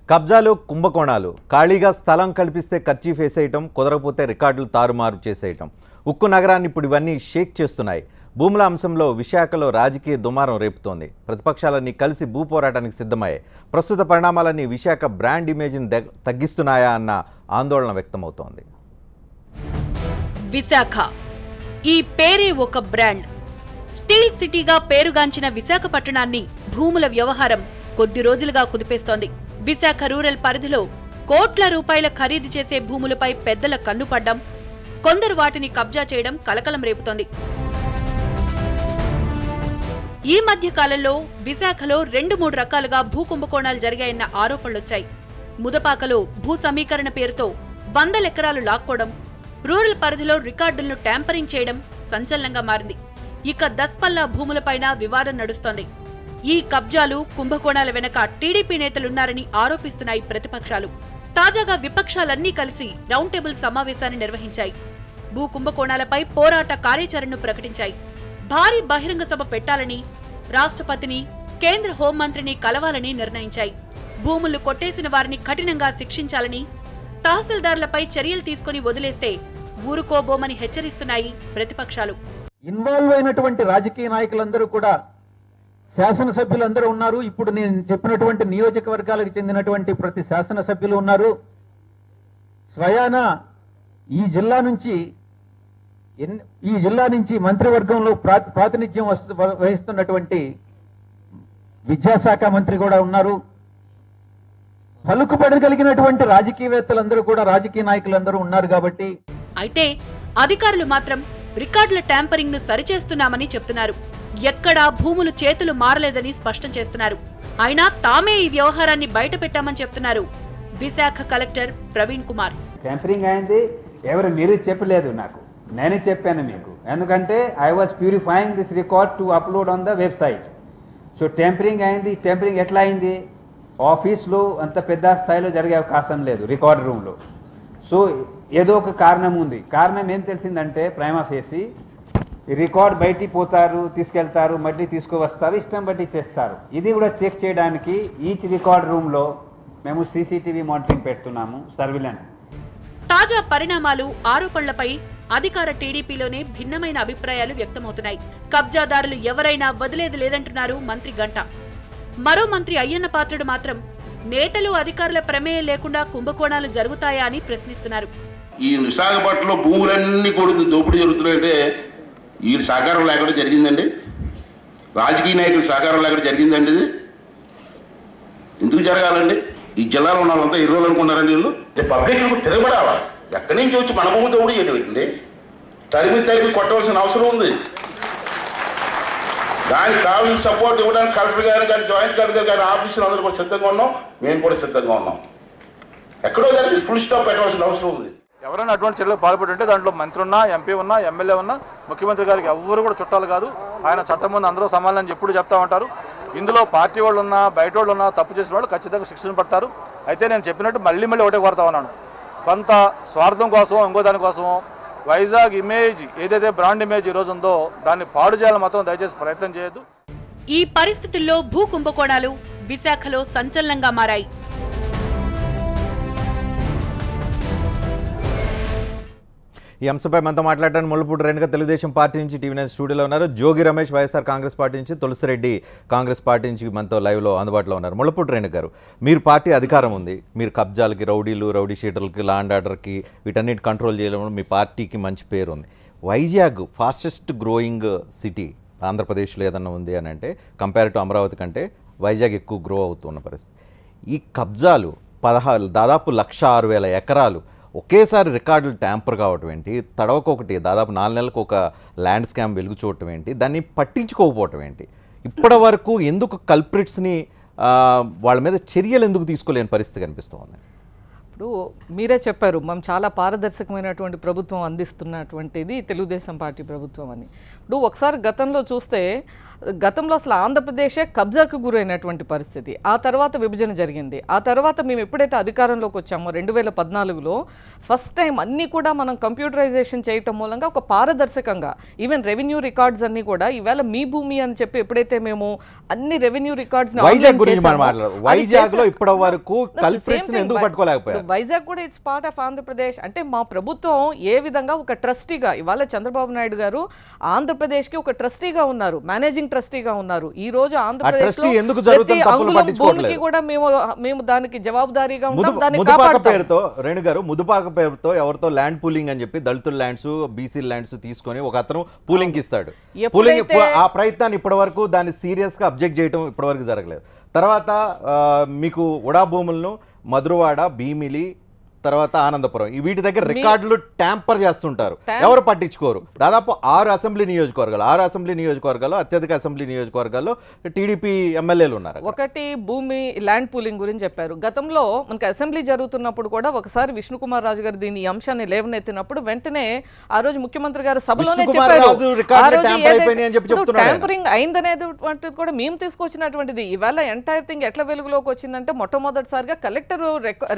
కబ్జాలు కుంభకోణాలు ఖాళీగా స్థలం కల్పిస్తే కర్చీఫ్ వేసేయటం కుదరకపోతే రికార్డులు తారుమారు చేసేయటం ఉక్కు నగరాన్ని ఇప్పుడు ఇవన్నీ షేక్ చేస్తున్నాయి. భూముల అంశంలో విశాఖలో రాజకీయ దుమారం రేపుతోంది. ప్రతిపక్షాలన్నీ కలిసి భూ పోరాటానికి సిద్ధమయ్యాయి. ప్రస్తుత పరిణామాలన్నీ విశాఖ బ్రాండ్ ఇమేజ్ని తగ్గిస్తున్నాయా అన్న ఆందోళన వ్యక్తమవుతోంది. విశాఖ ఈ పేరే ఒక బ్రాండ్. స్టీల్ సిటీగా పేరుగాంచిన విశాఖపట్టణాన్ని భూముల వ్యవహారం కొద్ది రోజులుగా కుదిపేస్తోంది. విశాఖ రూరల్ పరిధిలో కోట్ల రూపాయల ఖరీదు చేసే భూములపై పెద్దల కన్నుపడ్డం, కొందరు వాటిని కబ్జా చేయడం కలకలం రేపుతోంది. ఈ మధ్య కాలంలో విశాఖలో 2-3 రకాలుగా భూ కుంభకోణాలు జరిగాయన్న ఆరోపణలొచ్చాయి. ముదపాకలో భూ సమీకరణ పేరుతో 100 ఎకరాలు లాక్కోవడం, రూరల్ పరిధిలో రికార్డులను ట్యాంపరింగ్ చేయడం సంచలనంగా మారింది. ఇక దస్పల్లా భూములపైన వివాదం నడుస్తోంది. ఈ కబ్జాలు కుంభకోణాల వెనక టీడీపీ నేతలున్నారని ఆరోపిస్తున్నాయి ప్రతిపక్షాలు. తాజాగా విపక్షాలన్నీ కలిసి రౌండ్ టేబుల్ సమావేశాన్ని నిర్వహించాయి. భూ కుంభకోణాలపై పోరాట కార్యాచరణను ప్రకటించాయి. భారీ బహిరంగ సభ పెట్టాలని, రాష్ట్రపతిని, కేంద్ర హోంమంత్రిని కలవాలని నిర్ణయించాయి. భూములు కొట్టేసిన వారిని కఠినంగా శిక్షించాలని, తహసీల్దార్లపై చర్యలు తీసుకుని వదిలేస్తే ఊరుకోబోమని హెచ్చరిస్తున్నాయి ప్రతిపక్షాలు. ఇన్వాల్వ్ అయినటువంటి రాజకీయ నాయకులందరూ కూడా, శాసనసభ్యులందరూ ఉన్నారు. ఇప్పుడు నేను చెప్పినటువంటి నియోజకవర్గాలకు చెందినటువంటి ప్రతి శాసనసభ్యులు ఉన్నారు. స్వయాన ఈ జిల్లా నుంచి మంత్రివర్గంలో ప్రాతినిధ్యం వహిస్తున్నటువంటి విద్యాశాఖ మంత్రి కూడా ఉన్నారు. పలుకుబడగలిగినటువంటి రాజకీయవేత్తలందరూ కూడా, రాజకీయ నాయకులందరూ ఉన్నారు. కాబట్టి అయితే అధికారులు మాత్రం రికార్డుల ట్యాంపరింగ్ ను సరిచేస్తున్నామని చెప్తున్నారు. ఎక్కడా భూములు చేతులు మారలేదని స్పష్టం చేస్తున్నారు. అయినా తామే ఈ వ్యవహారాన్ని బయట పెట్టామని చెప్తున్నారు విశాఖ కలెక్టర్ ప్రవీణ్ కుమార్. ట్యాంపరింగ్ అయింది ఎవరు మీరు చెప్పలేదు, నాకు నేనే చెప్పాను మీకు. ఎందుకంటే I was purifying this record to upload on the website. So tampering అయింది. ట్యాంపరింగ్ ఎట్లా అయింది? ఆఫీస్లో అంత పెద్ద స్థాయిలో జరిగే అవకాశం లేదు, రికార్డ్ రూమ్లో. సో ఏదో ఒక కారణం ఉంది. కారణం ఏం తెలిసిందంటే ప్రైమా ఫేసి రికార్డ్ బయటికి పోతారు, తీసుకెళ్తారు, మళ్ళీ తీసుకువస్తారు, ఇష్టం బట్టి చేస్తారు. ఇది కూడా చెక్ చేయడానికి ఈచ్ రికార్డ్ రూమ్లో మేము సీసీటీవీ మానిటరింగ్ పెడుతున్నాము, సర్విలెన్స్. తాజా పరిణామాలు, ఆరోపణలపై అధికార టీడీపీలోనే భిన్నమైన అభిప్రాయాలు వ్యక్తమవుతున్నాయి. కబ్జాదారులు ఎవరైనా వదిలేది లేదంటున్నారు మంత్రి గంట. మరో మంత్రి అయ్యన్న పాత్రుడు మాత్రం నేతలు, అధికారుల ప్రమేయం లేకుండా కుంభకోణాలు జరుగుతాయా అని ప్రశ్నిస్తున్నారు. ఈ విశాఖపట్నంలో భూములన్నీ కూడా దోపిడీ జరుగుతున్నాయంటే వీళ్ళ సహకారం లేకుండా జరిగిందండి? రాజకీయ నాయకుల సహకారం లేకుండా జరిగిందండి? ఇది ఎందుకు జరగాలండి? ఈ జిల్లాలో ఉన్న వాళ్ళంతా ఇర్రోలు అనుకున్నారండి వీళ్ళు. పబ్లిక్ తిరగబడాలా? ఎక్కడి నుంచి వచ్చి మన భూమి దోపిడీ చేయడం? తరిమి కొట్టవలసిన అవసరం ఉంది. దానికి కావాల్సిన సపోర్ట్ ఇవ్వడానికి కలెక్టర్ గారు కానీ, జాయింట్ కలెక్టర్ గారి ఆఫీసులు అందరూ కూడా సిద్ధంగా ఉన్నాం. మేము కూడా సిద్ధంగా ఉన్నాం. ఎక్కడో దానికి ఫుల్ స్టాప్ పెట్టవలసిన అవసరం ఉంది. ఎవరైనా అటువంటి చర్యలకు పాల్పడి ఉంటే దాంట్లో మంత్రి ఉన్నా, ఎంపీ ఉన్నా, ఎమ్మెల్యే ఉన్నా, ముఖ్యమంత్రి గారికి ఎవరు కూడా చుట్టాలు కాదు. ఆయన చట్టం ముందు అందరూ సమానం ఎప్పుడు చెప్తా ఉంటారు. ఇందులో పార్టీ వాళ్ళు ఉన్నా, బయట వాళ్ళు ఉన్నా, తప్పు చేసిన వాళ్ళు ఖచ్చితంగా శిక్షణ పడతారు. అయితే నేను చెప్పినట్టు మళ్ళీ ఒకటే కోరుతా ఉన్నాను, కొంత స్వార్థం కోసం, ఇంకో దానికోసం వైజాగ్ ఇమేజ్ ఏదైతే బ్రాండ్ ఇమేజ్ ఈ రోజు ఉందో దాన్ని పాడు చేయాలని మాత్రం దయచేసి ప్రయత్నం చేయొద్దు. ఈ పరిస్థితుల్లో భూ కుంభకోణాలు విశాఖలో సంచలనంగా మారాయి. ఈ అంశంపై మనతో మాట్లాడడానికి ముళ్ళపూడి రేణుక తెలుగుదేశం పార్టీ నుంచి టీవీ9 స్టూడియోలో ఉన్నారు. జోగి రమేష్ వైఎస్ఆర్ కాంగ్రెస్ పార్టీ నుంచి, తులసిరెడ్డి కాంగ్రెస్ పార్టీ నుంచి మనతో లైవ్లో అందుబాటులో ఉన్నారు. ముళ్ళపూడి రేణుక గారు, మీరు పార్టీ అధికారం ఉంది. మీరు కబ్జాలకి, రౌడీ షీటర్లకి, లా అండ్ ఆర్డర్కి వీటన్నిటి కంట్రోల్ చేయడం మీ పార్టీకి మంచి పేరు ఉంది. వైజాగ్ ఫాస్టెస్ట్ గ్రోయింగ్ సిటీ ఆంధ్రప్రదేశ్లో ఏదన్నా ఉంది అని అంటే కంపేర్ టు అమరావతి కంటే వైజాగ్ ఎక్కువ గ్రో అవుతున్న పరిస్థితి. ఈ కబ్జాలు దాదాపు 106,000 ఎకరాలు ఒకేసారి రికార్డులు ట్యాంపర్ కావటం ఏంటి? తడవకొకటి దాదాపు 4 నెలలకు ఒక ల్యాండ్ స్కామ్ వెలుగు చూడటం ఏంటి? దాన్ని పట్టించుకోకపోవటం ఏంటి? ఇప్పటి వరకు ఎందుకు కల్ప్రిట్స్ని వాళ్ళ మీద చర్యలు ఎందుకు తీసుకోలేని పరిస్థితి కనిపిస్తుంది? ఇప్పుడు మీరే చెప్పారు మనం చాలా పారదర్శకమైనటువంటి ప్రభుత్వం అందిస్తున్నటువంటిది తెలుగుదేశం పార్టీ ప్రభుత్వం అని. ఇప్పుడు ఒకసారి గతంలో చూస్తే గతంలో అసలు ఆంధ్రప్రదేశే కబ్జాకు గురైనటువంటి పరిస్థితి. ఆ తర్వాత విభజన జరిగింది. ఆ తర్వాత మేము ఎప్పుడైతే అధికారంలోకి వచ్చామో 2014లో ఫస్ట్ టైం అన్నీ కూడా మనం కంప్యూటరైజేషన్ చేయటం మూలంగా ఒక పారదర్శకంగా ఈవెన్ రెవెన్యూ రికార్డ్స్ అన్నీ కూడా ఈవేళ మీ భూమి అని చెప్పి ఎప్పుడైతే మేము అన్ని రెవెన్యూ రికార్డ్స్ వైజాగ్ గురించి మనం మాట్లాడారు. వైజాగ్ లో ఇప్పటి వరకు కల్ప్రిట్స్ ఎందుకు పట్టుకోలేకపోయారు? వైజాగ్ కూడా ఇట్స్ పార్ట్ ఆఫ్ ఆంధ్రప్రదేశ్. అంటే మా ప్రభుత్వం ఏ విధంగా ఒక ట్రస్టీగా ఇవాళ చంద్రబాబు నాయుడు గారు ఆంధ్రప్రదేశ్ కి ఒక ట్రస్టీగా ఉన్నారు, మేనేజింగ్ ట్రస్టీగా ఉన్నారు. ఈ రోజు ఆంధ్రప్రదేశ్ లో ప్రతి అంగుళం భూమికి కూడా మేము దానికి జవాబుదారీగా ఉంటాం. దాన్ని పేరుతో రేణు గారు ముదుపాక పేరుతో ఎవరితో ల్యాండ్ పూలింగ్ అని చెప్పి దళితుల ల్యాండ్స్ బీసీ ల్యాండ్స్ తీసుకొని ఒక అతను పూలింగ్ ఇస్తాడు. పూలింగ్ ఆ ప్రయత్నాన్ని ఇప్పటి వరకు దాన్ని సీరియస్ గా అబ్జెక్ట్ చేయడం ఇప్పటి వరకు జరగలేదు. తర్వాత మీకు ఉడా భూములను మధురవాడ, భీమిలి, తర్వాత ఆనందపురం వీటి దగ్గర రికార్డులు ట్యాంపర్ చేస్తుంటారు, ఎవరు పట్టించుకోరు. దాదాపు 6 అసెంబ్లీ నియోజకవర్గాలు అత్యధిక అసెంబ్లీ నియోజకవర్గాల్లో టీడీపీ ఎమ్మెల్యేలు ఉన్నారు. ఒకటి భూమి ల్యాండ్ పూలింగ్ గురించి చెప్పారు. గతంలో మనకి అసెంబ్లీ జరుగుతున్నప్పుడు కూడా ఒకసారి విష్ణుకుమార్ రాజు గారు దీని అంశాన్ని లేవనెత్తినప్పుడు వెంటనే ఆ రోజు ముఖ్యమంత్రి గారు సభలోనే ట్యాంపరింగ్ అయిందనేది కూడా మేము తీసుకొచ్చినటువంటిది. ఇవాళ ఎంటైర్ థింగ్ ఎట్లా వెలుగులోకి వచ్చిందంటే మొట్టమొదటిసారిగా కలెక్టర్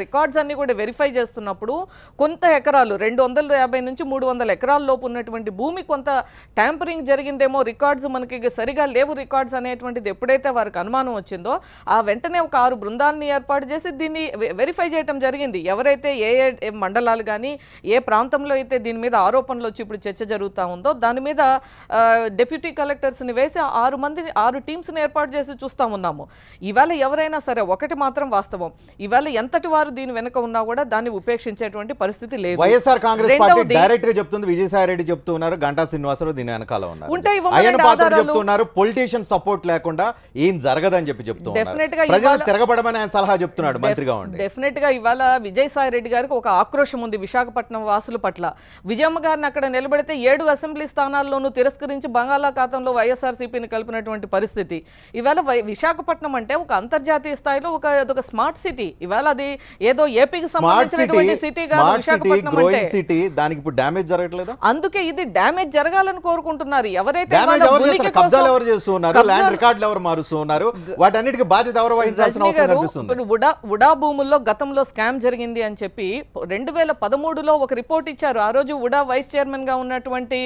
రికార్డ్స్ అన్ని కూడా వెరిఫై చేస్తున్నప్పుడు కొంత ఎకరాలు 250 నుంచి 300 ఎకరాల లోపు ఉన్నటువంటి భూమి కొంత ట్యాంపరింగ్ జరిగిందేమో, రికార్డ్స్ మనకి సరిగా లేవు రికార్డ్స్ అనేటువంటిది ఎప్పుడైతే వారికి అనుమానం వచ్చిందో ఆ వెంటనే ఒక 6 బృందాలని ఏర్పాటు చేసి దీన్ని వెరిఫై చేయడం జరిగింది. ఎవరైతే ఏ మండలాలు కానీ ఏ ప్రాంతంలో అయితే దీని మీద ఆరోపణలు వచ్చి ఇప్పుడు చర్చ జరుగుతూ ఉందో దాని మీద డెప్యూటీ కలెక్టర్స్ని వేసి 6 టీమ్స్ని ఏర్పాటు చేసి చూస్తూ ఉన్నాము. ఇవాళ ఎవరైనా సరే ఒకటి మాత్రం వాస్తవం, ఇవాళ ఎంతటి వారు దీని వెనుక ఉన్నా కూడా దాన్ని ఉపేక్షించేటువంటి పరిస్థితి లేదు. వైఎస్ఆర్ కాంగ్రెస్ పార్టీ డైరెక్ట్ గా చెప్తుంది, విజయసాయి రెడ్డి చెప్తున్నారు, గంటా శ్రీనివాసరావు దీని వెనకాల ఉన్నారు, అయ్యన్న పాత్రుడు చెప్తున్నారు, పొలిటీషియన్ సపోర్ట్ లేకుండా ఏం జరగదని చెప్పి చెప్తున్నారు, ప్రజలు తిరగబడమని ఆయన సలహా చెప్తున్నాడు మంత్రిగా ఉండి. డెఫినెట్ గా ఇవాళ విజయసాయి రెడ్డి గారికి ఒక ఆక్రోశం ఉంది విశాఖపట్నం వాసుల పట్ల. విజయమ్మ గారిని అక్కడ నిలబెడితే 7 అసెంబ్లీ స్థానాల్లోనూ తిరస్కరించి బంగాళాఖాతంలో వైఎస్ఆర్సీపీని కలిపినటువంటి పరిస్థితి. ఇవాళ విశాఖపట్నం అంటే ఒక అంతర్జాతీయ స్థాయిలో ఒక స్మార్ట్ సిటీ. ఇవాళ అది ఏదో ఏపీకి సంబంధించినటువంటి సిటీ కాదు విశాఖపట్నం అంటే. దానికి ఇప్పుడు డ్యామేజ్ జరగట్లేదా? అందుకే ఇది డ్యామేజ్ జరగాలని కోరుకుంటున్నారు. ఎవరైతే కబ్జాలు ఎవరు చేస్తున్నారు, ల్యాండ్ రికార్డులు ఎవరు మారుస్తున్నారు, వాటన్నిటికీ బాధ్యత ఎవరు వహించాల్సిన అవసరం కనిపిస్తుంది. ఉడా భూముల్లో గతంలో స్కామ్ జరిగింది అని చెప్పి 2013లో ఒక రిపోర్ట్ ఇచ్చారు. ఆ రోజు ఉడా వైస్ చైర్మన్ గా ఉన్నటువంటి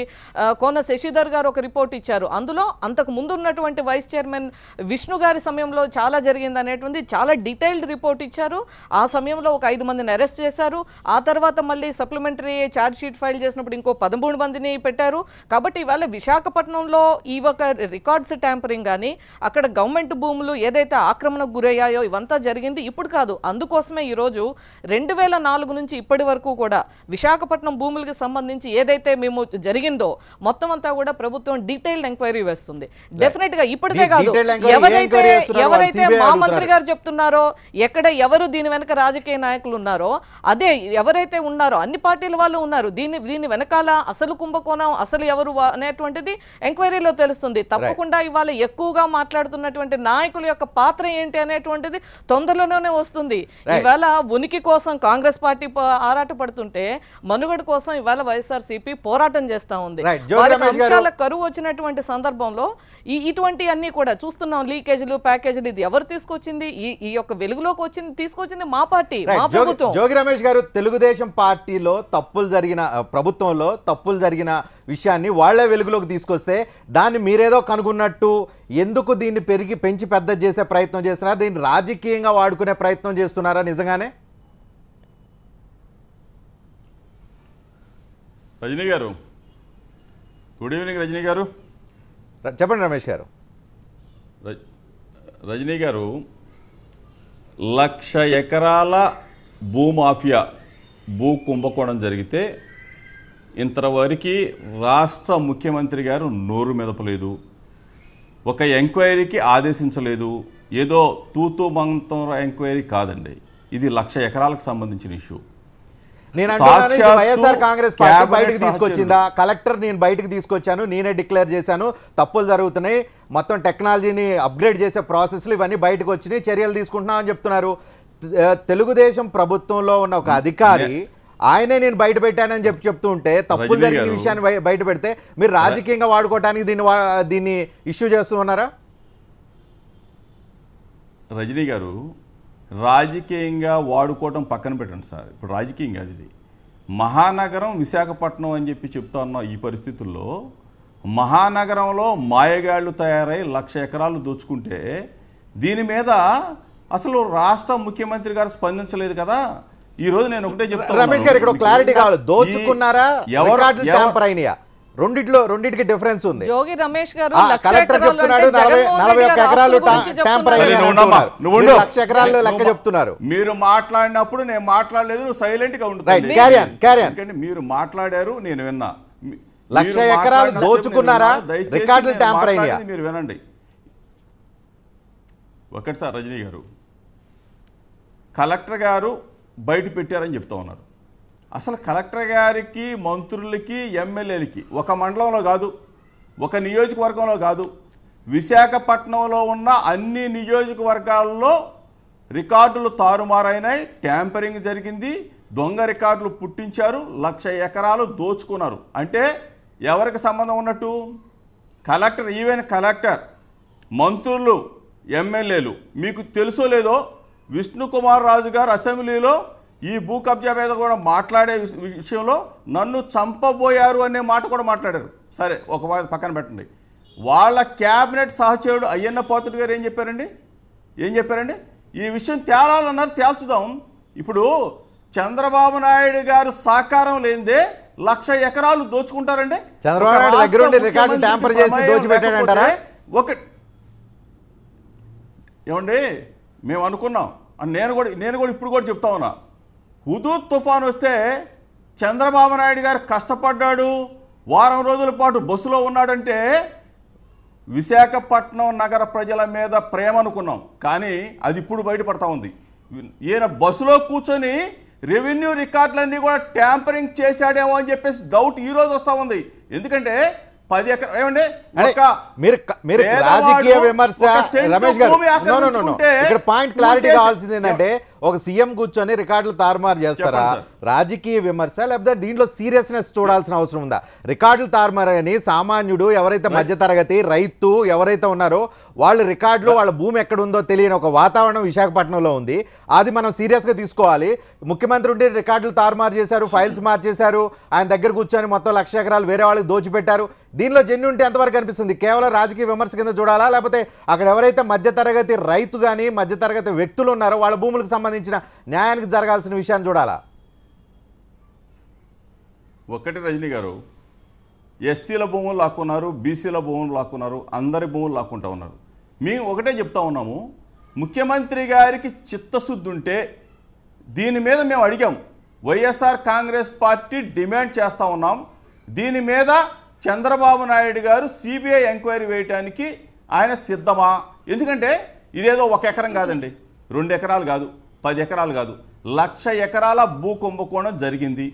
కోన శశిధర్ గారు ఒక రిపోర్ట్ ఇచ్చారు. అందులో అంతకు ముందు ఉన్నటువంటి వైస్ చైర్మన్ విష్ణు గారి సమయంలో చాలా జరిగింది అనేటువంటి చాలా డీటెయిల్డ్ రిపోర్ట్ ఇచ్చారు. ఆ సమయంలో ఒక 5 మందిని అరెస్ట్ చేశారు. ఆ తర్వాత మళ్ళీ సప్లిమెంటరీ ఛార్జ్ షీట్ ఫైల్ చేసినప్పుడు ఇంకో 13 మందిని పెట్టారు. కాబట్టి ఇవాళ విశాఖపట్నంలో ఈ ఒక రికార్డ్స్ ట్యాంపరింగ్ కానీ అక్కడ గవర్నమెంట్ భూములు ఏదైతే ఆక్రమణకు గురయ్యాయో ఇవంతా జరిగింది ఇప్పుడు కాదు. అందుకోసమే ఈరోజు 2004 నుంచి ఇప్పటి వరకు కూడా విశాఖపట్నం భూములకు సంబంధించి ఏదైతే మేము జరిగిందో మొత్తం అంతా కూడా ప్రభుత్వం డీటెయిల్డ్ ఎంక్వైరీ వేస్తుంది. డెఫినెట్ గా ఇప్పటికే కాదు, ఎవరైతే మా మంత్రి గారు చెప్తున్నారో ఎక్కడ ఎవరు దీని వెనక రాజకీయ నాయకులు ఉన్నారో అదే ఎవరైతే ఉన్నారో అన్ని పార్టీల వాళ్ళు ఉన్నారు. దీని వెనకాల అసలు కుంభకోణం అసలు ఎవరు అనేటువంటిది ఎంక్వైరీలో తెలుస్తుంది. తప్పకుండా ఇవాళ ఎక్కువగా మాట్లాడుతున్నటువంటి నాయకుల యొక్క పాత్ర ఏంటి అనేటువంటిది తొందరలోనే వస్తుంది. ఇవాళ ఉనికి కోసం కాంగ్రెస్ పార్టీ ఆరాట పడుతుంటే మనుగడ కోసం ఇవాళ వైఎస్ఆర్సీపీ పోరాటం చేస్తా ఉంది. అంశాల కరువు వచ్చినటువంటి సందర్భంలో ఇటువంటి అన్ని కూడా చూస్తున్నాం. లీకేజీలు ప్యాకేజీలు ఇది ఎవరు తీసుకొచ్చింది? ఈ యొక్క వెలుగులోకి తీసుకొచ్చింది మా పార్టీ, మా ప్రభుత్వం. జోగి రమేష్ గారు, తెలుగుదేశం పార్టీలో తప్పులు జరిగిన ప్రభుత్వంలో తప్పులు జరిగిన విషయాన్ని వాళ్లే వెలుగులోకి తీసుకొస్తే దాన్ని మీరేదో కనుగొన్నట్టు ఎందుకు దీన్ని పెంచి పెద్ద చేసే ప్రయత్నం చేస్తున్నారా? దీన్ని రాజకీయంగా వాడుకునే ప్రయత్నం చేస్తున్నారా నిజంగానే? రజనీ గారు, గుడ్ ఈవినింగ్. రజనీ గారు చెప్పండి. రమేష్ గారు, రజనీ గారు 1,00,000 ఎకరాల భూమాఫియా భూ కుంభకోణం జరిగితే ఇంతవరకు రాష్ట్ర ముఖ్యమంత్రి గారు నోరు మెదపలేదు, ఒక ఎంక్వైరీకి ఆదేశించలేదు. ఏదో తూతూ మంతం ఎంక్వైరీ కాదండి, ఇది 1,00,000 ఎకరాలకు సంబంధించిన ఇష్యూ. నేను వైఎస్ఆర్ కాంగ్రెస్ పార్టీ బయటకు తీసుకొచ్చిందా? కలెక్టర్ నేను బయటకు తీసుకొచ్చాను, నేనే డిక్లేర్ చేశాను, తప్పులు జరుగుతున్నాయి, మొత్తం టెక్నాలజీని అప్గ్రేడ్ చేసే ప్రాసెస్లు ఇవన్నీ బయటకు వచ్చినాయి, చర్యలు తీసుకుంటున్నామని చెప్తున్నారు. తెలుగుదేశం ప్రభుత్వంలో ఉన్న ఒక అధికారి ఆయనే నేను బయట పెట్టానని చెప్తూ ఉంటే తప్పులు రజనీ జరిగిన గారు, విషయాన్ని బయట పెడితే మీరు రాజకీయంగా వాడుకోవడానికి దీన్ని ఇష్యూ చేస్తూ ఉన్నారా? రజనీ గారు, రాజకీయంగా వాడుకోవటం పక్కన పెట్టండి సార్. ఇప్పుడు రాజకీయం కాదు ఇది. మహానగరం విశాఖపట్నం అని చెప్పి చెప్తా ఉన్నాం. ఈ పరిస్థితుల్లో మహానగరంలో మాయగాళ్లు తయారై 1,00,000 ఎకరాలు దోచుకుంటే దీని మీద అసలు రాష్ట్ర ముఖ్యమంత్రి గారు స్పందించలేదు కదా. ఈ రోజు నేను ఒకటే చెప్తాను రమేష్ గారు, ఇక్కడ క్లారిటీ కావాలి. దోచుకున్నారా, రికార్డులు ట్యాంపర్ అయినాయా? రెండింటికి డిఫరెన్స్ ఉంది. జోగి రమేష్ గారు కలెక్టర్ చెప్తున్నాడు 41 ఎకరాలు ట్యాంపర్ అయ్యాయి, 1,00,000 ఎకరాలు లెక్క చెప్తున్నారు. మీరు మాట్లాడినప్పుడు నేను మాట్లాడలేదు, నువ్వు సైలెంట్ గా ఉంటుంది. ఎందుకంటే మీరు మాట్లాడారు, నేను విన్నా. 1,00,000 ఎకరాలు దోచుకున్నారా, రికార్డులు ట్యాంపర్ అయినాయా? మీరు వినండి ఒకటి సార్. రజనీ గారు, కలెక్టర్ గారు బయట పెట్టారని చెప్తా ఉన్నారు. అసలు కలెక్టర్ గారికి, మంత్రులకి, ఎమ్మెల్యేలకి ఒక మండలంలో కాదు, ఒక నియోజకవర్గంలో కాదు, విశాఖపట్నంలో ఉన్న అన్ని నియోజకవర్గాల్లో రికార్డులు తారుమారైనాయి, ట్యాంపరింగ్ జరిగింది, దొంగ రికార్డులు పుట్టించారు, 1,00,000 ఎకరాలు దోచుకున్నారు. అంటే ఎవరికి సంబంధం ఉన్నట్టు? కలెక్టర్, ఈవెన్ కలెక్టర్, మంత్రులు, ఎమ్మెల్యేలు. మీకు తెలుసో లేదో విష్ణుకుమార్ రాజు గారు అసెంబ్లీలో ఈ భూ కబ్జా మీద కూడా మాట్లాడే విషయంలో నన్ను చంపబోయారు అనే మాట కూడా మాట్లాడారు. సరే, ఒక పక్కన పెట్టండి. వాళ్ళ క్యాబినెట్ సహచరుడు అయ్యన్న పాత్రుడు గారు ఏం చెప్పారండి? ఈ విషయం తేలాలన్నది తేల్చుదాం. ఇప్పుడు చంద్రబాబు నాయుడు గారు సహకారం లేనిదే 1,00,000 ఎకరాలు దోచుకుంటారండి. చంద్రబాబు నాయుడు దగ్గర ఉండి రికార్డు ట్యాంపర్ చేసి దోచిపెట్టాడంటారా? ఏమండి, మేము అనుకున్నాం. నేను కూడా ఇప్పుడు కూడా చెప్తా ఉన్నా. హుదూద్ తుఫాన్ వస్తే చంద్రబాబు నాయుడు గారు కష్టపడ్డాడు, వారం రోజుల పాటు బస్సులో ఉన్నాడంటే విశాఖపట్నం నగర ప్రజల మీద ప్రేమ అనుకున్నాం. కానీ అది ఇప్పుడు బయటపడతా ఉంది. ఈయన బస్సులో కూర్చొని రెవెన్యూ రికార్డులన్నీ కూడా ట్యాంపరింగ్ చేశాడేమో అని చెప్పేసి డౌట్ ఈ రోజు వస్తూ ఉంది. ఎందుకంటే 10 ఎకరాలు ఏమండి, మీరు రాజకీయ విమర్శ రమేష్ గారు, ఇక్కడ పాయింట్ క్లారిటీ కావాల్సింది ఏంటంటే, ఒక సీఎం కూర్చొని రికార్డులు తారుమారు చేస్తారా? రాజకీయ విమర్శ, లేకపోతే దీంట్లో సీరియస్నెస్ చూడాల్సిన అవసరం ఉందా? రికార్డులు తారుమారని సామాన్యుడు, ఎవరైతే మధ్యతరగతి రైతు ఎవరైతే ఉన్నారో వాళ్ళు రికార్డులు, వాళ్ళ భూమి ఎక్కడ ఉందో తెలియని ఒక వాతావరణం విశాఖపట్నంలో ఉంది. అది మనం సీరియస్ గా తీసుకోవాలి. ముఖ్యమంత్రి ఉండి రికార్డులు తారుమారు చేశారు, ఫైల్స్ మార్చేశారు, ఆయన దగ్గర కూర్చొని మొత్తం 1,00,000 ఎకరాలు వేరే వాళ్ళకి దోచిపెట్టారు. దీనిలో జెన్యూనిటీ ఎంతవరకు అనిపిస్తుంది? కేవలం రాజకీయ విమర్శ కింద చూడాలా, లేకపోతే అక్కడ ఎవరైతే మధ్యతరగతి రైతు కానీ మధ్యతరగతి వ్యక్తులు ఉన్నారో వాళ్ళ భూములకు సంబంధించిన న్యాయానికి జరగాల్సిన విషయాన్ని చూడాలా? ఒకటి రజనీ గారు, ఎస్సీల భూములు లాక్కున్నారు, బీసీల భూములు లాక్కున్నారు, అందరి భూములు లాక్కుంటా ఉన్నారు. మేము ఒకటే చెప్తా ఉన్నాము, ముఖ్యమంత్రి గారికి చిత్తశుద్ధి ఉంటే దీని మీద మేము అడిగాం. వైఎస్ఆర్ కాంగ్రెస్ పార్టీ డిమాండ్ చేస్తూ ఉన్నాం. దీని మీద చంద్రబాబు నాయుడు గారు సిబిఐ ఎంక్వైరీ వేయడానికి ఆయన సిద్ధమా? ఎందుకంటే ఇదేదో 1 ఎకరం కాదండి, 2 ఎకరాలు కాదు, 10 ఎకరాలు కాదు, 1,00,000 ఎకరాల భూ కుంభకోణం జరిగింది.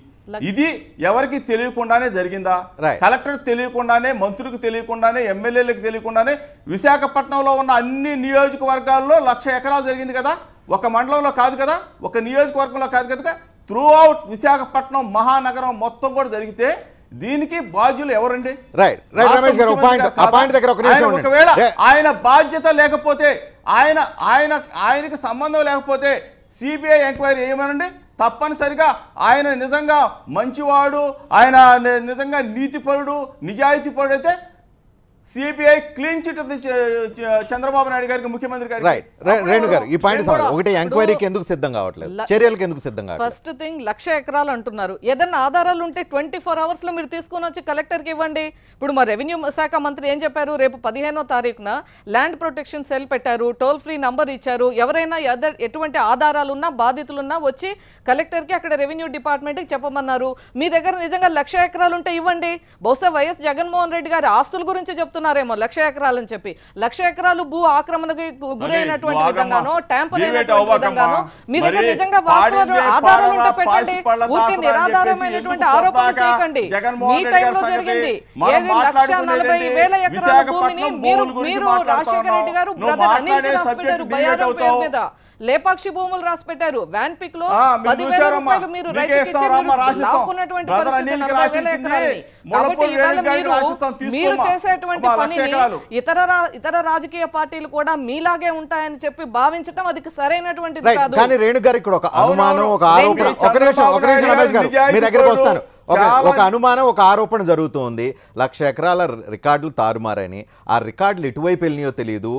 ఇది ఎవరికి తెలియకుండానే జరిగిందా? కలెక్టర్ తెలియకుండానే, మంత్రులకు తెలియకుండానే, ఎమ్మెల్యేలకు తెలియకుండానే విశాఖపట్నంలో ఉన్న అన్ని నియోజకవర్గాల్లో 1,00,000 ఎకరాలు జరిగింది కదా. ఒక మండలంలో కాదు కదా, ఒక నియోజకవర్గంలో కాదు కదా, త్రూ అవుట్ విశాఖపట్నం మహానగరం మొత్తం కూడా జరిగితే దీనికి బాధ్యులు ఎవరండి? ఒకవేళ ఆయన బాధ్యత లేకపోతే, ఆయనకి సంబంధం లేకపోతే సిబిఐ ఎంక్వైరీ ఏమనండి. తప్పనిసరిగా ఆయన నిజంగా మంచివాడు, ఆయన నిజంగా నీతిపరుడు, నిజాయితీపరుడు అయితే సిబిఐ క్లీన్ చిట్ ఉంది చంద్రబాబు నాయుడు గారికి, ముఖ్యమంత్రి గారికి. రేణు గారు, ఈ పాయింట్ ఒకటి, ఎంక్వైరీకి ఎందుకు సిద్ధం కావట్లేదు, చర్యలకు ఎందుకు సిద్ధం కావట్లేదు? ఫస్ట్ థింగ్ 1,00,000 ఎకరాలు అంటున్నారు. ఏదైనా ఆధారాలు ఉంటే 24 hours లో మీరు తీసుకొని వచ్చి కలెక్టర్కి ఇవ్వండి. ఇప్పుడు మా రెవెన్యూ శాఖ మంత్రి ఏం చెప్పారు? రేపు 15వ తారీఖున ల్యాండ్ ప్రొటెక్షన్ సెల్ పెట్టారు, టోల్ ఫ్రీ నంబర్ ఇచ్చారు. ఎవరైనా ఎటువంటి ఆధారాలు ఉన్నా, బాధితులున్నా వచ్చి కలెక్టర్కి, అక్కడ రెవెన్యూ డిపార్ట్మెంట్కి చెప్పమన్నారు. మీ దగ్గర నిజంగా 1,00,000 ఎకరాలు ఉంటే ఇవ్వండి. బహుశా వైఎస్ జగన్మోహన్ రెడ్డి గారి ఆస్తుల గురించి చెప్తున్నారేమో 1,00,000 ఎకరాలని చెప్పి. 1,00,000 ఎకరాలు భూ ఆక్రమణకి గురైనటువంటి విధంగానో, ట్యాంపర్ అయినటువంటి విధంగానో మీ దగ్గర నిజంగా ఆధారాలు ఉంటే పెట్టండి. ఊరికే నిరాధారమైనటువంటి ఆరోపణలు చేయకండి. మీ టైంలో జరిగింది 1,40,000 ఎకరాల భూమిని మీరు రాజశేఖర రెడ్డి గారు బ్రదర్ అనిల్ పేరు మీద లేపాక్షి భూములు రాసి పెట్టారు. వ్యాన్ పిక్ లో మీరు 10,000 చూశారమ్మా, రూపాయలు మీరు మీకే రైతుకి ఇస్తాం ఇచ్చి రమ్మా, మీరు రాసిస్తాం. లాక్కున్నటువంటి బ్రదర్ పరిస్థితి అనిల్కి 40,000 రాసిచ్చింది, ఎకరాలని. ముళ్ళపూడి కాబట్టి ఇవాళ రేణుక గారికి రాసిస్తాం, మీరు తీసుకోమ్మా. చేసేటువంటి అమ్మా, 1,00,000 ఎకరాలు. పనిని ఇతర రాజకీయ పార్టీలు కూడా మీలాగే ఉంటాయని చెప్పి భావించడం అది సరైనటువంటిది రైట్. కాదు. కానీ రేణు గారు ఇక్కడ ఒక అనుమానం, ఒక ఆరోపణ, నేను ఒక నిమిషం రమేష్ గారు మీ దగ్గరకు వస్తాను. ఒక అనుమానం, ఒక ఆరోపణ జరుగుతోంది. 1,00,000 ఎకరాల రికార్డులు తారుమారని. ఆ రికార్డులు ఎటువైపు వెళ్ళినాయో తెలియదు.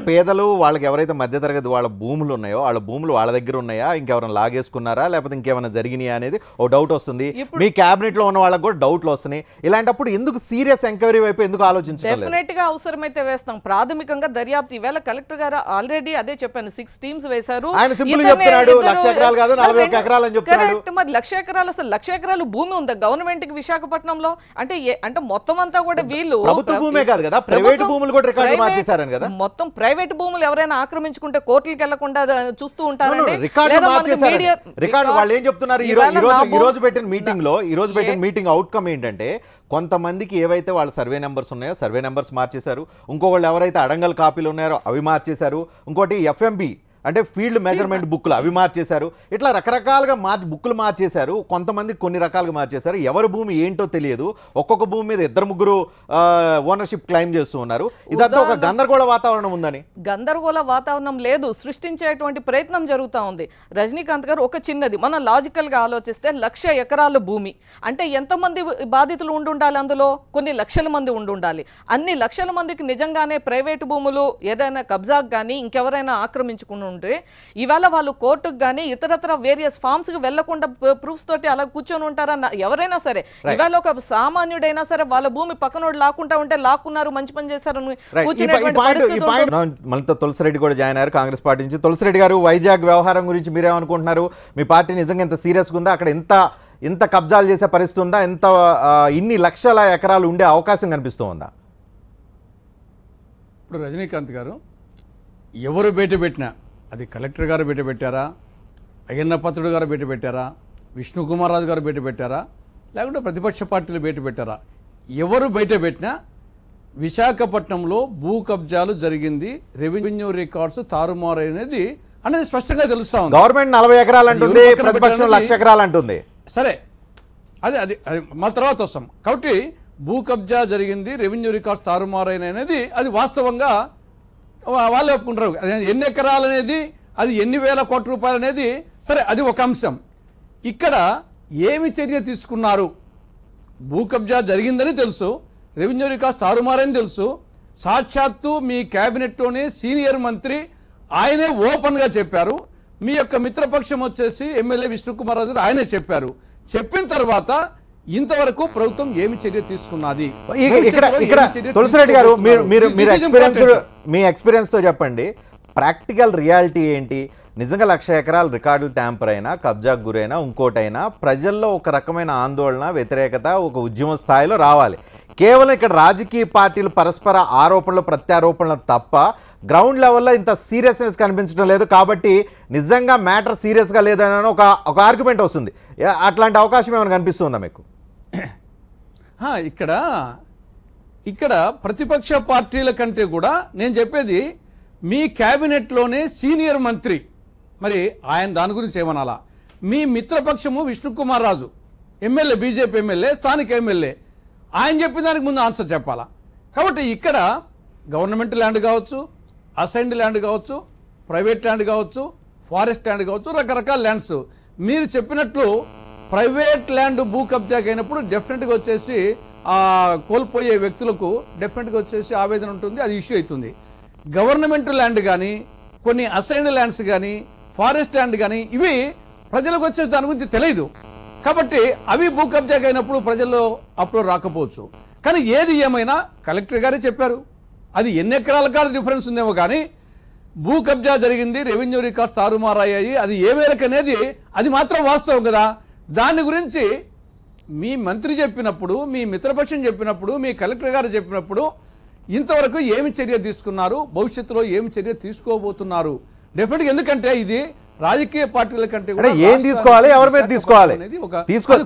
పేదలు వాళ్ళకి ఎవరైతే మధ్యతరగతి వాళ్ళ భూములు ఉన్నాయో వాళ్ళ భూములు వాళ్ళ దగ్గర ఉన్నాయా, ఇంకెవరైనా లాగేసుకున్నారా, లేకపోతే ఇంకేమైనా జరిగినాయా అనేది ఓ డౌట్ వస్తుంది. మీ క్యాబినెట్ లో ఉన్న వాళ్ళకి కూడా డౌట్లు వస్తున్నాయి. ఇలాంటప్పుడు ఎందుకు సీరియస్ ఎంక్వైరీ వైపు ఎందుకు ఆలోచించలేదు? డెఫినెట్ గా అవసరమైతే వేస్తాం. ప్రాథమికంగా దర్యాప్తు ఈవేళ కలెక్టర్ గారు ఆల్రెడీ అదే చెప్పాను, 6 టీమ్స్ వేశారు. ఆయన సింపుల్ చెప్తున్నాడు 1,00,000 ఎకరాలు కాదు 41 ఎకరాలు అని చెప్తున్నాడు. మరి 1,00,000 ఎకరాలు, అసలు 1,00,000 ఎకరాలు భూమి ఉందా గవర్నమెంట్ కి విశాఖపట్నంలో? అంటే మొత్తం అంతా కూడా వీళ్ళు ప్రభుత్వ భూమే కాదు కదా, ప్రైవేట్ భూములు కూడా రికార్డులు మార్చేశారని కదా. మొత్తం ప్రైవేట్ భూములు ఎవరైనా ఆక్రమించుకుంటే కోర్టులకు వెళ్లకుండా చూస్తూ ఉంటారండి. రికార్డు వాళ్ళు ఏం చెప్తున్నారు ఈ రోజు పెట్టిన మీటింగ్ అవుట్కమ్ ఏంటంటే, కొంతమందికి ఏవైతే వాళ్ళ సర్వే నెంబర్స్ ఉన్నాయో సర్వే నెంబర్స్ మార్చేశారు, ఇంకోళ్ళు ఎవరైతే అడంగల్ కాపీలు ఉన్నాయో అవి మార్చేశారు, ఇంకోటి ఎఫ్ఎంబి అంటే ఫీల్డ్ మెజర్మెంట్ బుక్లు అవి మార్చేశారు. ఇట్లా రకరకాలుగా బుక్లు మార్చేశారు. కొంతమంది కొన్ని రకాలుగా మార్చేశారు. ఎవరి భూమి ఏంటో తెలియదు. ఒక్కొక్క భూమి మీద 2-3 ఓనర్షిప్ క్లెయిమ్ చేస్తూ ఉన్నారు. ఇదంతా ఒక గందరగోళ వాతావరణం ఉందని. గందరగోళ వాతావరణం లేదు, సృష్టించేటువంటి ప్రయత్నం జరుగుతూ ఉంది. రజనీకాంత్ గారు ఒక చిన్నది మనం లాజికల్ గా ఆలోచిస్తే 1,00,000 ఎకరాల భూమి అంటే ఎంతమంది బాధితులు ఉండాలి? అందులో కొన్ని లక్షల మంది ఉండాలి. అన్ని లక్షల మందికి నిజంగానే ప్రైవేటు భూములు ఏదైనా కబ్జాకు కానీ ఇంకెవరైనా ఆక్రమించుకుని ఇవాళ వాళ్ళు కోర్టుకు గానీ ఇతరత్ర వేరియస్ ఫార్మ్స్ కి వెళ్లకుండా ప్రూఫ్స్ తోటి అలా కూర్చొని ఉంటారా? ఎవరైనా సరే ఇవాళ ఒక సామాన్యుడైనా సరే వాళ్ళ భూమి పక్కనోడు లాక్కుంటా ఉంటే లాక్కున్నారు, మంచి పని చేశారు మనతో తులసిరెడ్డి కూడా జాయిన్ అయ్యారు కాంగ్రెస్ పార్టీ నుంచి. తులసిరెడ్డి గారు, వైజాగ్ వ్యవహారం గురించి మీరేమనుకుంటున్నారు? మీ పార్టీ నిజంగా ఇంత సీరియస్ గా ఉందా? అక్కడ ఇంత కబ్జాలు చేసే పరిస్థితి ఉందా? ఇన్ని లక్షల ఎకరాలు ఉండే అవకాశం కనిపిస్తూ ఉందా? ఇప్పుడు రజనీకాంత్ గారు ఎవరు బయట పెట్టినా, అది కలెక్టర్ గారు బయట పెట్టారా, అయ్యన్న పత్రుడు గారు బయట పెట్టారా, విష్ణుకుమార్ రాజు గారు బయట పెట్టారా, లేకుంటే ప్రతిపక్ష పార్టీలు బయట పెట్టారా, ఎవరు బయట పెట్టినా విశాఖపట్నంలో భూ కబ్జాలు జరిగింది, రెవెన్యూ రికార్డ్స్ తారుమారు అనేది స్పష్టంగా తెలుస్తా ఉంది. గవర్నమెంట్ 40 ఎకరాలు అంటుంది, ప్రతిపక్షం 1,00,000 ఎకరాలు అంటుంది. సరే, అది మన తర్వాత వస్తాం. కాబట్టి భూ కబ్జా జరిగింది, రెవెన్యూ రికార్డ్స్ తారుమారైన అనేది అది వాస్తవంగా వాళ్ళు ఒప్పుకుంటారు. ఎన్ని ఎకరాలు అనేది, అది ఎన్ని వేల కోట్ల రూపాయలు అనేది సరే, అది ఒక అంశం. ఇక్కడ ఏమి చర్య తీసుకున్నారు? భూ కబ్జా జరిగిందని తెలుసు, రెవెన్యూ రికార్డ్స్ తారుమారని తెలుసు. సాక్షాత్తు మీ క్యాబినెట్లోనే సీనియర్ మంత్రి ఆయనే ఓపెన్గా చెప్పారు. మీ యొక్క మిత్రపక్షం వచ్చేసి ఎమ్మెల్యే విష్ణుకుమార్ రాజు ఆయనే చెప్పారు. చెప్పిన తర్వాత ఇంతవరకు ప్రభుత్వం ఏమి చర్య తీసుకున్నది? తులసిరెడ్డి గారు, మీ ఎక్స్పీరియన్స్ తో చెప్పండి, ప్రాక్టికల్ రియాలిటీ ఏంటి? నిజంగా 1,00,000 ఎకరాల రికార్డులు ట్యాంపర్ అయినా, కబ్జాకు గురైనా, ఇంకోటైనా ప్రజల్లో ఒక రకమైన ఆందోళన, వ్యతిరేకత ఒక ఉద్యమ స్థాయిలో రావాలి. కేవలం ఇక్కడ రాజకీయ పార్టీలు పరస్పర ఆరోపణలు ప్రత్యారోపణలు తప్ప గ్రౌండ్ లెవెల్లో ఇంత సీరియస్నెస్ కనిపించడం లేదు. కాబట్టి నిజంగా మ్యాటర్ సీరియస్గా లేదని ఒక ఆర్గ్యుమెంట్ వస్తుంది. అట్లాంటి అవకాశం ఏమైనా కనిపిస్తుందా మీకు? ఇక్కడ ప్రతిపక్ష పార్టీల కంటే కూడా నేను చెప్పేది, మీ క్యాబినెట్లోనే సీనియర్ మంత్రి, మరి ఆయన దాని గురించి ఏమనాలా? మీ మిత్రపక్షము Vishnukumar Raju MLA, BJP MLA, స్థానిక ఎమ్మెల్యే, ఆయన చెప్పిన దానికి ముందు ఆన్సర్ చెప్పాలా? కాబట్టి ఇక్కడ గవర్నమెంట్ ల్యాండ్ కావచ్చు, అసైన్డ్ ల్యాండ్ కావచ్చు, ప్రైవేట్ ల్యాండ్ కావచ్చు, ఫారెస్ట్ ల్యాండ్ కావచ్చు, రకరకాల ల్యాండ్స్. మీరు చెప్పినట్లు ప్రైవేట్ ల్యాండ్ భూ కబ్జాకి అయినప్పుడు డెఫినెట్గా వచ్చేసి కోల్పోయే వ్యక్తులకు డెఫినెట్గా వచ్చేసి ఆవేదన ఉంటుంది, అది ఇష్యూ అవుతుంది. గవర్నమెంట్ ల్యాండ్ కానీ, కొన్ని అసైన్డ్ ల్యాండ్స్ కానీ, ఫారెస్ట్ ల్యాండ్ కానీ, ఇవి ప్రజలకు వచ్చేసి దాని గురించి తెలియదు. కాబట్టి అవి భూ కబ్జాకి అయినప్పుడు ప్రజల్లో అప్పుడు రాకపోవచ్చు. కానీ ఏది ఏమైనా కలెక్టర్ గారే చెప్పారు. అది ఎన్ని ఎకరాల కాదు డిఫరెన్స్ ఉందేమో కానీ భూ కబ్జా జరిగింది, రెవెన్యూ రికార్డ్స్ తారుమారయ్యాయి, అది ఏ మేరకు అనేది అది మాత్రం వాస్తవం కదా. దాని గురించి మీ మంత్రి చెప్పినప్పుడు, మీ మిత్రపక్షం చెప్పినప్పుడు, మీ కలెక్టర్ గారు చెప్పినప్పుడు ఇంతవరకు ఏమి చర్య తీసుకున్నారు, భవిష్యత్తులో ఏమి చర్య తీసుకోబోతున్నారు? డెఫినెట్గా, ఎందుకంటే ఇది రాజకీయ పార్టీల కంటే కూడా ఏం తీసుకోవాలి, ఎవరి మీద తీసుకోవాలి,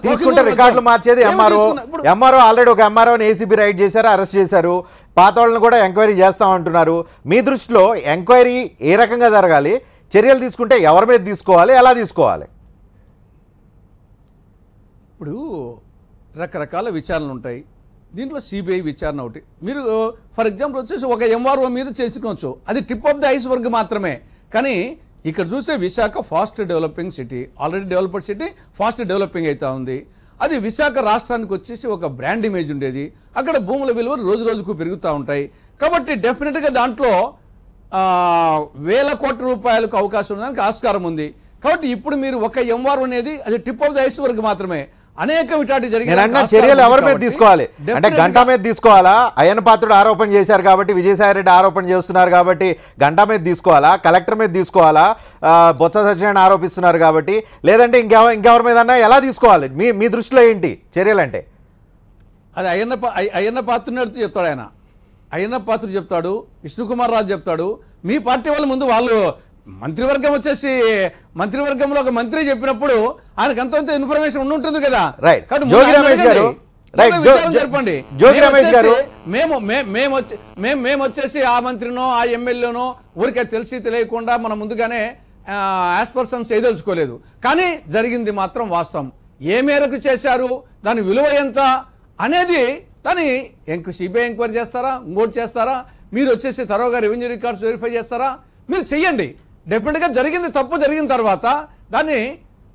తీసుకుంటే రికార్డులు మార్చేది ఎంఆర్ఓ ఆల్రెడీ ఒక ఎంఆర్ఓని ఏసీబీ రైడ్ చేశారు, అరెస్ట్ చేశారు, పాత వాళ్ళని కూడా ఎంక్వైరీ చేస్తామంటున్నారు. మీ దృష్టిలో ఎంక్వైరీ ఏ రకంగా జరగాలి, చర్యలు తీసుకుంటే ఎవరి మీద తీసుకోవాలి, ఎలా తీసుకోవాలి? ఇప్పుడు రకరకాల విచారణలు ఉంటాయి. దీంట్లో సిబిఐ విచారణ ఒకటి. మీరు ఫర్ ఎగ్జాంపుల్ వచ్చేసి ఒక ఎంఆర్ఓ మీద చేసుకోవచ్చు, అది టిప్ ఆఫ్ ది ఐస్బర్గ్ మాత్రమే. కానీ ఇక్కడ చూసే Visakha fast developing city, already developed city, fast developing అవుతా ఉంది. అది విశాఖ రాష్ట్రానికి వచ్చేసి ఒక బ్రాండ్ ఇమేజ్ ఉండేది. అక్కడ భూముల విలువలు రోజు రోజుకు పెరుగుతూ ఉంటాయి. కాబట్టి డెఫినెట్గా దాంట్లో వేల కోట్ల రూపాయలకు అవకాశం ఉండడానికి ఆస్కారం ఉంది. కాబట్టి ఇప్పుడు మీరు ఒక ఎంఆర్ఓ అనేది అది టిప్ ఆఫ్ ది ఐస్బర్గ్ మాత్రమే. అనేక విటాటి జరిగిన చర్యలు ఎవరి మీద తీసుకోవాలి అంటే గంటా మీద తీసుకోవాలా? అయ్యన్న పాత్రుడు ఆరోపణ చేశారు కాబట్టి, విజయసాయి రెడ్డి ఆరోపణ చేస్తున్నారు కాబట్టి గంటా మీద తీసుకోవాలా? కలెక్టర్ మీద తీసుకోవాలా? బొత్స సత్యనారాయణ ఆరోపిస్తున్నారు కాబట్టి, లేదంటే ఇంకెవరి మీద ఎలా తీసుకోవాలి? మీ దృష్టిలో ఏంటి చర్యలు అంటే? అది అయ్యన్న పాత్రుడు చెప్తాడు. అయ్యన్న పాత్రుడు చెప్తాడు, విష్ణుకుమార్ రాజు చెప్తాడు. మీ పార్టీ వాళ్ళ ముందు వాళ్ళు మంత్రివర్గం వచ్చేసి మంత్రివర్గంలో ఒక మంత్రి చెప్పినప్పుడు ఆయనకు ఎంతో ఇన్ఫర్మేషన్ ఉంటుంది కదా. చెప్పండి. మేము వచ్చేసి ఆ మంత్రినో ఆ ఎమ్మెల్యేనో ఊరికే తెలిసి తెలియకుండా మన ముందుగానే యాస్పర్సన్స్ ఏదలుచుకోలేదు. కానీ జరిగింది మాత్రం వాస్తవం. ఏ మేరకు చేశారు, దాని విలువ ఎంత అనేది దాన్ని సిబిఐ ఎంక్వైరీ చేస్తారా, ఇంకోటి చేస్తారా? మీరు వచ్చేసి తరోగా రెవెన్యూ రికార్డ్స్ వెరిఫై చేస్తారా? మీరు చెయ్యండి. డెఫినెట్గా జరిగింది తప్పు జరిగిన తర్వాత దాన్ని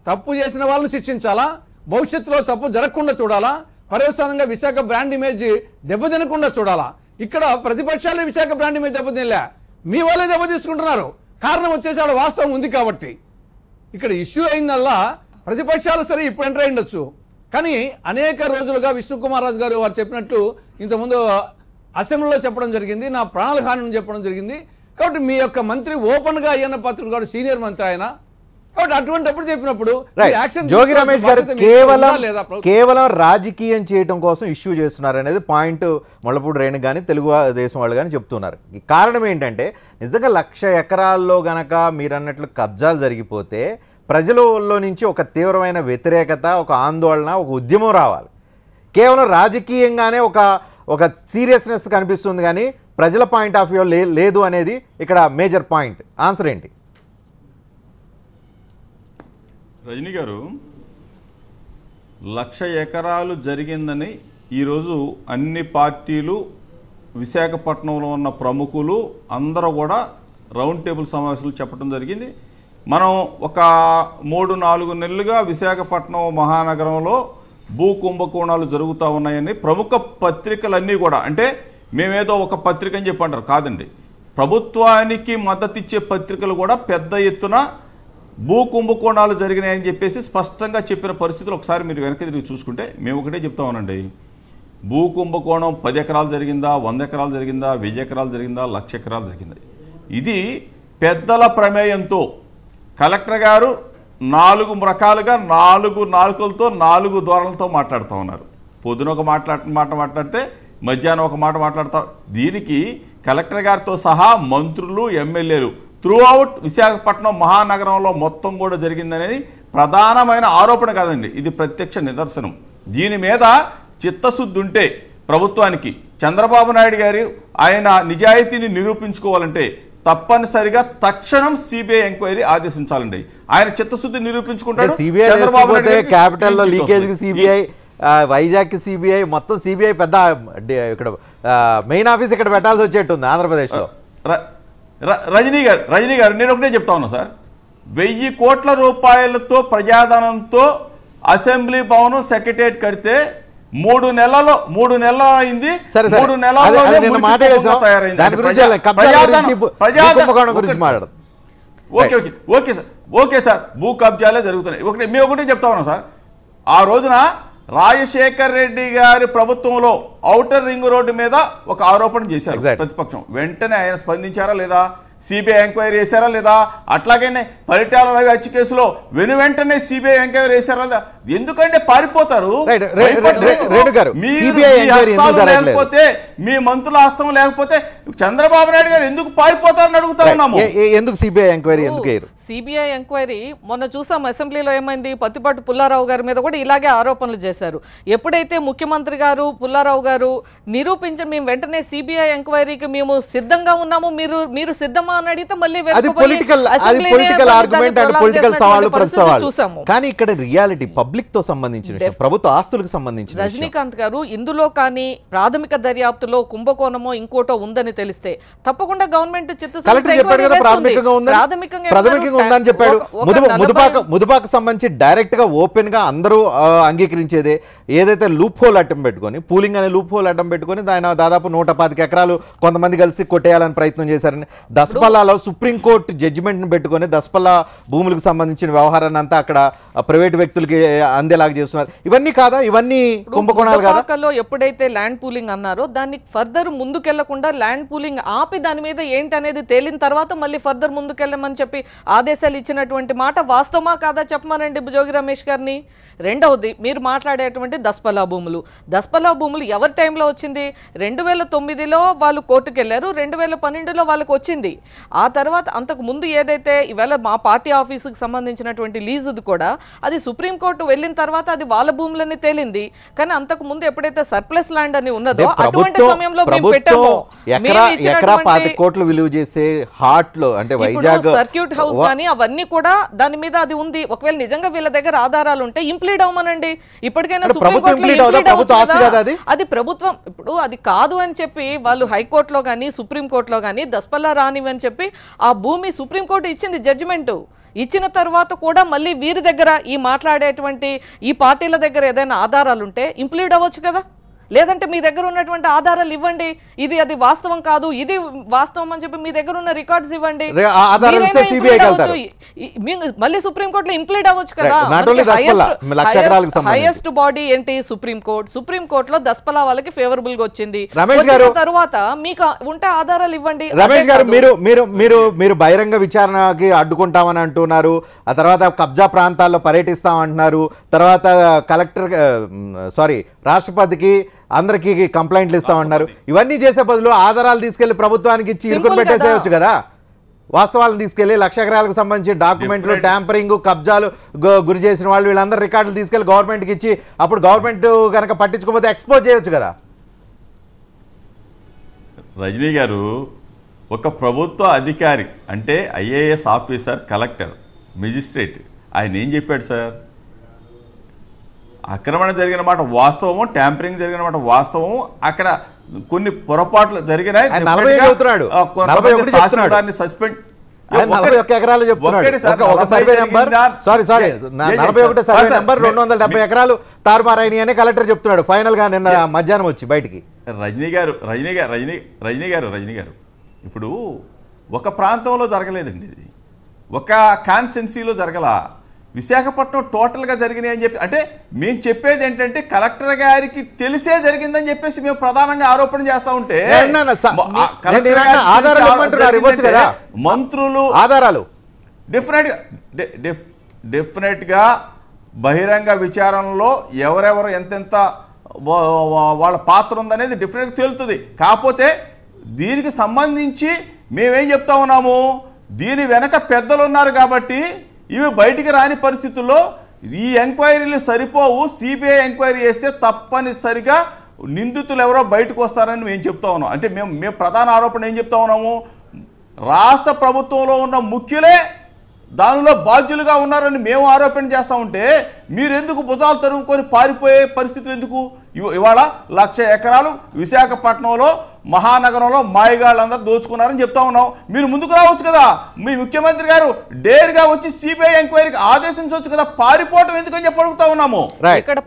తప్పు చేసిన వాళ్ళని శిక్షించాలా, భవిష్యత్తులో తప్పు జరగకుండా చూడాలా, పర్యవసానంగా విశాఖ బ్రాండ్ ఇమేజ్ దెబ్బతినకుండా చూడాలా. ఇక్కడ ప్రతిపక్షాలు విశాఖ బ్రాండ్ ఇమేజ్ దెబ్బతినలే, మీ వాళ్ళే దెబ్బతీసుకుంటున్నారు. కారణం వచ్చేసి ఆడ వాస్తవం ఉంది కాబట్టి. ఇక్కడ ఇష్యూ అయిందల్లా ప్రతిపక్షాలు సరే ఇప్పుడు ఎంటర్ అయ్యుండొచ్చు, కానీ అనేక రోజులుగా విష్ణుకుమార్ రాజు గారు వారు చెప్పినట్టు ఇంతకుముందు అసెంబ్లీలో చెప్పడం జరిగింది, నా ప్రాణాల హాని చెప్పడం జరిగింది. కాబట్టి మీ యొక్క మంత్రి ఓపెన్ గా అయ్యన్న పాత్రుడు గారు సీనియర్ మంత్రి ఆయన, కాబట్టి అటువంటిప్పుడు చెప్పినప్పుడు జోగి రమేష్ గారు కేవలం రాజకీయం చేయడం కోసం ఇష్యూ చేస్తున్నారు అనేది పాయింట్ ముళ్ళపూడి రేణు కానీ తెలుగు దేశం వాళ్ళు కానీ చెప్తున్నారు. కారణం ఏంటంటే నిజంగా 1,00,000 ఎకరాల్లో గనక మీరు అన్నట్లు కబ్జాలు జరిగిపోతే ప్రజలలో నుంచి ఒక తీవ్రమైన వ్యతిరేకత, ఒక ఆందోళన, ఒక ఉద్యమం రావాలి. కేవలం రాజకీయంగానే ఒక సీరియస్నెస్ కనిపిస్తుంది, కానీ ప్రజల పాయింట్ ఆఫ్ వ్యూ లేదు అనేది ఇక్కడ మేజర్ పాయింట్. ఆన్సర్ ఏంటి? రజనీ గారు, 1,00,000 ఎకరాలు జరిగిందని ఈరోజు అన్ని పార్టీలు, విశాఖపట్నంలో ఉన్న ప్రముఖులు అందరూ కూడా రౌండ్ టేబుల్ సమావేశాలు చెప్పడం జరిగింది. మనం ఒక 3-4 నెలలుగా విశాఖపట్నం మహానగరంలో భూ కుంభకోణాలు జరుగుతూ ఉన్నాయని ప్రముఖ పత్రికలన్నీ కూడా, అంటే మేమేదో ఒక పత్రిక అని చెప్పి అంటారు కాదండి, ప్రభుత్వానికి మద్దతు ఇచ్చే పత్రికలు కూడా పెద్ద ఎత్తున భూ కుంభకోణాలు జరిగినాయని చెప్పేసి స్పష్టంగా చెప్పిన పరిస్థితులు ఒకసారి మీరు వెనక్కి తిరిగి చూసుకుంటే మేము ఒకటే చెప్తామనండి. భూ కుంభకోణం 10 ఎకరాలు జరిగిందా, 100 ఎకరాలు జరిగిందా, 1000 ఎకరాలు జరిగిందా, 1,00,000 ఎకరాలు జరిగిందా, ఇది పెద్దల ప్రమేయంతో కలెక్టర్ గారు 4 రకాలుగా 4 నాలుకలతో 4 ధోరణులతో మాట్లాడుతూ ఉన్నారు. పొద్దున ఒక మాట్లాడితే మధ్యాహ్నం ఒక మాట మాట్లాడతా. దీనికి కలెక్టర్ గారితో సహా మంత్రులు, ఎమ్మెల్యేలు త్రూఅవుట్ విశాఖపట్నం మహానగరంలో మొత్తం కూడా జరిగిందనేది ప్రధానమైన ఆరోపణ కాదండి, ఇది ప్రత్యక్ష నిదర్శనం. దీని మీద చిత్తశుద్ధి ఉంటే ప్రభుత్వానికి, చంద్రబాబు నాయుడు గారు ఆయన నిజాయితీని నిరూపించుకోవాలంటే తప్పనిసరిగా తక్షణం సిబిఐ ఎంక్వైరీ ఆదేశించాలండి. ఆయన చిత్తశుద్ధి నిరూపించుకుంటాడు. చంద్రబాబు నాయుడు క్యాపిటల్లో లీకేజ్ సిబిఐ, వైజాగ్ సిబిఐ, మొత్తం సిబిఐ పెద్ద ఇక్కడ మెయిన్ ఆఫీస్ ఇక్కడ పెట్టాల్సి వచ్చేట్టుంది ఆంధ్రప్రదేశ్లో. రజనీ గారు నేను ఒకటే చెప్తా ఉన్నా సార్, 1000 కోట్ల రూపాయలతో ప్రజాధనంతో అసెంబ్లీ భవనం సెక్రటేరియట్ కడితే 3 నెలలు అయింది. 3 నెలల్లో ఓకే సార్, భూ కబ్జాలే జరుగుతున్నాయి. మేము ఒకటే చెప్తా ఉన్నాం సార్, ఆ రోజున రాజశేఖర్ రెడ్డి గారి ప్రభుత్వంలో ఔటర్ రింగ్ రోడ్డు మీద ఒక ఆరోపణ చేశారు ప్రతిపక్షం. వెంటనే ఆయన స్పందించారా లేదా? సిబిఐ ఎంక్వైరీ చేశారా లేదా? అట్లాగనే పరిటాల రవి హత్య కేసులో వెంటనే సిబిఐ ఎంక్వైరీ చేశారా లేదా? ఎందుకంటే పారిపోతారు. లేకపోతే మీ మంత్రుల హస్తం లేకపోతే చంద్రబాబు నాయుడు గారు ఎందుకు పారిపోతారని అడుగుతా ఉన్నాము. ఎందుకు సిబిఐ ఎంక్వైరీ ఎందుకు? సిబిఐ ఎంక్వైరీ మొన్న చూసాం అసెంబ్లీలో ఏమైంది, పత్తిపాటి పుల్లారావు గారి మీద కూడా ఇలాగే ఆరోపణలు చేశారు. ఎప్పుడైతే ముఖ్యమంత్రి గారు పుల్లారావు గారు నిరూపించి మేము వెంటనే సిబిఐ ఎంక్వైరీకి మేము సిద్ధంగా ఉన్నాము, మీరు సిద్ధమా అని అడిగితే మళ్ళీ అది పొలిటికల్ ఆర్గ్యుమెంట్ అండ్ పొలిటికల్ సవాళ్ళు ప్రతి సవాళ్ళు. కానీ ఇక్కడ రియాలిటీ పబ్లిక్ తో సంబంధించిన విషయం, ప్రభుత్వ ఆస్తులకు సంబంధించిన విషయం. రజనీకాంత్ గారు, ఇందులో కానీ ప్రాథమిక దర్యాప్తులో కుంభకోణమో ఇంకోటో ఉందని తెలిస్తే తప్పకుండా గవర్నమెంట్ కలెక్టర్ చెప్పాడు కదా ప్రాథమికంగా ఉందని చెప్పాడు. ముదుపాకు సంబంధించి డైరెక్ట్ గా ఓపెన్ గా అందరూ అంగీకరించేదే ఏదైతే లూప్ హోల్ అడ్డం పెట్టుకొని, పూలింగ్ అనే లూప్ హోల్ అడ్డం పెట్టుకొని ఆయన దాదాపు 125 ఎకరాలు కొంతమంది కలిసి కొట్టేయాలని ప్రయత్నం చేశారని, దసపల్లాలో సుప్రీంకోర్టు జడ్జిమెంట్ ను పెట్టుకొని దసపల్లా భూములకు సంబంధించిన వ్యవహారాన్ని అంతా అక్కడ ప్రైవేట్ వ్యక్తులకి అందేలాగా చేస్తున్నారు. ఇవన్నీ కాదా? ఇవన్నీ కుంభకోణాలు కాదా? ఎప్పుడైతే ల్యాండ్ పూలింగ్ అన్నారో దాన్ని ఫర్దర్ ముందుకెళ్లకుండా ల్యాండ్ పూలింగ్ ఆపి దాని మీద ఏంటి అనేది తేలిన తర్వాత మళ్ళీ ఫర్దర్ ముందుకెళ్ళమని చెప్పి ఆదేశాలు ఇచ్చినటువంటి మాట వాస్తవమా కాదా చెప్పమనండి జోగి రమేష్ గారిని. రెండవది, మీరు మాట్లాడేటువంటి దసపల్లా భూములు ఎవరి టైంలో వచ్చింది? 2009లో వాళ్ళు కోర్టుకు వెళ్ళారు, 2012లో వాళ్ళకి వచ్చింది. ఆ తర్వాత అంతకు ముందు ఏదైతే ఇవాళ మా పార్టీ ఆఫీసుకు సంబంధించినటువంటి లీజుది కూడా అది సుప్రీంకోర్టు వెళ్ళిన తర్వాత అది వాళ్ళ భూములని తేలింది. కానీ అంతకు ముందు ఎప్పుడైతే సర్ప్లస్ ల్యాండ్ అని ఉన్నదో అటువంటి సమయంలో మేము పెట్టాము. ఎకరా 10 కోట్లు విలువ చేసే హార్ట్ లో అంటే వైజాగ్ సర్క్యూట్ హౌస్ కానీ అవన్నీ కూడా దాని మీద అది ఉంది. ఒకవేళ నిజంగా వీళ్ళ దగ్గర ఆధారాలు ఉంటే ఇంప్లీడ్ అవ్వమనండి. ఇప్పటికైనా అది ప్రభుత్వం ఇప్పుడు అది కాదు అని చెప్పి వాళ్ళు హైకోర్టులో కానీ సుప్రీంకోర్టులో కానీ దసపల్లా రానివని చెప్పి ఆ భూమి సుప్రీంకోర్టు ఇచ్చింది జడ్జిమెంట్. ఇచ్చిన తర్వాత కూడా మళ్ళీ వీరి దగ్గర ఈ మాట్లాడేటువంటి ఈ పార్టీల దగ్గర ఏదైనా ఆధారాలు ఉంటే ఇంప్లీడ్ అవ్వచ్చు కదా. లేదంటే మీ దగ్గర ఉన్నటువంటి ఆధారాలు ఇవ్వండి, ఇది అది వాస్తవం కాదు, ఇది వాస్తవం అని చెప్పి మీ దగ్గర ఉన్న రికార్డ్స్ ఇవ్వండి, మళ్ళీ సుప్రీంకోర్టులో ఇంప్లీడ్ అవ్వచ్చు కదా. హైయెస్ట్ బాడీ ఏంటి? సుప్రీంకోర్టులో దసపల్లా వాళ్ళకి ఫేవరబుల్ గా వచ్చింది. తర్వాత మీకు ఉంటే ఆధారాలు ఇవ్వండి. రమేష్ గారు, మీరు బహిరంగ విచారణకి అడ్డుకుంటామని అంటున్నారు, ఆ తర్వాత కబ్జా ప్రాంతాల్లో పర్యటిస్తామంటున్నారు, తర్వాత రాష్ట్రపతికి అందరికి కంప్లైంట్లు ఇస్తామన్నారు. ఇవన్నీ చేసే బదులు ఆధారాలు తీసుకెళ్లి ప్రభుత్వానికి ఇచ్చి ఇరుకుని పెట్టేసేయచ్చు కదా. వాస్తవాలను తీసుకెళ్లి 1,00,000 ఎకరాలకు సంబంధించిన డాక్యుమెంట్లు, ట్యాంపరింగ్, కబ్జాలు గురి చేసిన వాళ్ళు వీళ్ళందరూ రికార్డులు తీసుకెళ్లి గవర్నమెంట్కి ఇచ్చి అప్పుడు గవర్నమెంట్ కనుక పట్టించుకోకపోతే ఎక్స్పోజ్ చేయొచ్చు కదా. రజనీ గారు, ఒక ప్రభుత్వ అధికారి అంటే ఐఏఎస్ ఆఫీసర్, కలెక్టర్, మెజిస్ట్రేట్, ఆయన ఏం చెప్పాడు సార్? ఆక్రమణ జరిగిన మాట వాస్తవము, ట్యాంపరింగ్ జరిగిన మాట వాస్తవము, అక్కడ కొన్ని పొరపాట్లు జరిగినాయి. సస్పెండ్ 41 ఎకరాలు చెప్తున్నాడు. 270 ఎకరాలు తారుమారైన అని కలెక్టర్ చెప్తున్నాడు ఫైనల్ గా నిన్న మధ్యాహ్నం వచ్చి బయటికి. రజనీ గారు ఇప్పుడు ఒక ప్రాంతంలో జరగలేదండి, ఇది ఒక కాన్స్టెన్సీలో జరగలా, విశాఖపట్నం టోటల్గా జరిగినాయి అని చెప్పి. అంటే మేము చెప్పేది ఏంటంటే కలెక్టర్ గారికి తెలిసే జరిగిందని చెప్పేసి మేము ప్రధానంగా ఆరోపణ చేస్తా ఉంటే మంత్రులు ఆధారాలు డెఫినెట్ గా బహిరంగ విచారణలో ఎవరెవరు ఎంతెంత వాళ్ళ పాత్ర ఉందనేది డెఫినెట్గా తేలుతుంది. కాకపోతే దీనికి సంబంధించి మేమేం చెప్తా ఉన్నాము, దీని వెనక పెద్దలు ఉన్నారు కాబట్టి ఇవి బయటికి రాని పరిస్థితుల్లో ఈ ఎంక్వైరీలు సరిపోవు, సిబిఐ ఎంక్వైరీ చేస్తే తప్పనిసరిగా నిందితులు ఎవరో బయటకు వస్తారని మేము చెప్తా ఉన్నాం. అంటే మేము ప్రధాన ఆరోపణ ఏం చెప్తా ఉన్నాము, రాష్ట్ర ప్రభుత్వంలో ఉన్న ముఖ్యులే దానిలో బాధ్యులుగా ఉన్నారని మేము ఆరోపణ చేస్తూ ఉంటే మీరెందుకు భుజాలు తరుముకొని పారిపోయే పరిస్థితులు ఎందుకు? ఇవాళ 1,00,000 ఎకరాలు విశాఖపట్నంలో మహానగరంలో మాయగాళ్ళందరూ దోచుకున్నారని చెప్తా ఉన్నాం. మీరు ముందుకు రావచ్చు కదా, మీ ముఖ్యమంత్రి గారు డేర్గా వచ్చి సిబిఐ ఎంక్వైరీకి ఆదేశించవచ్చు కదా, పారిపోవటం ఎందుకని చెప్పి అడుగుతా ఉన్నాము. ఇక్కడ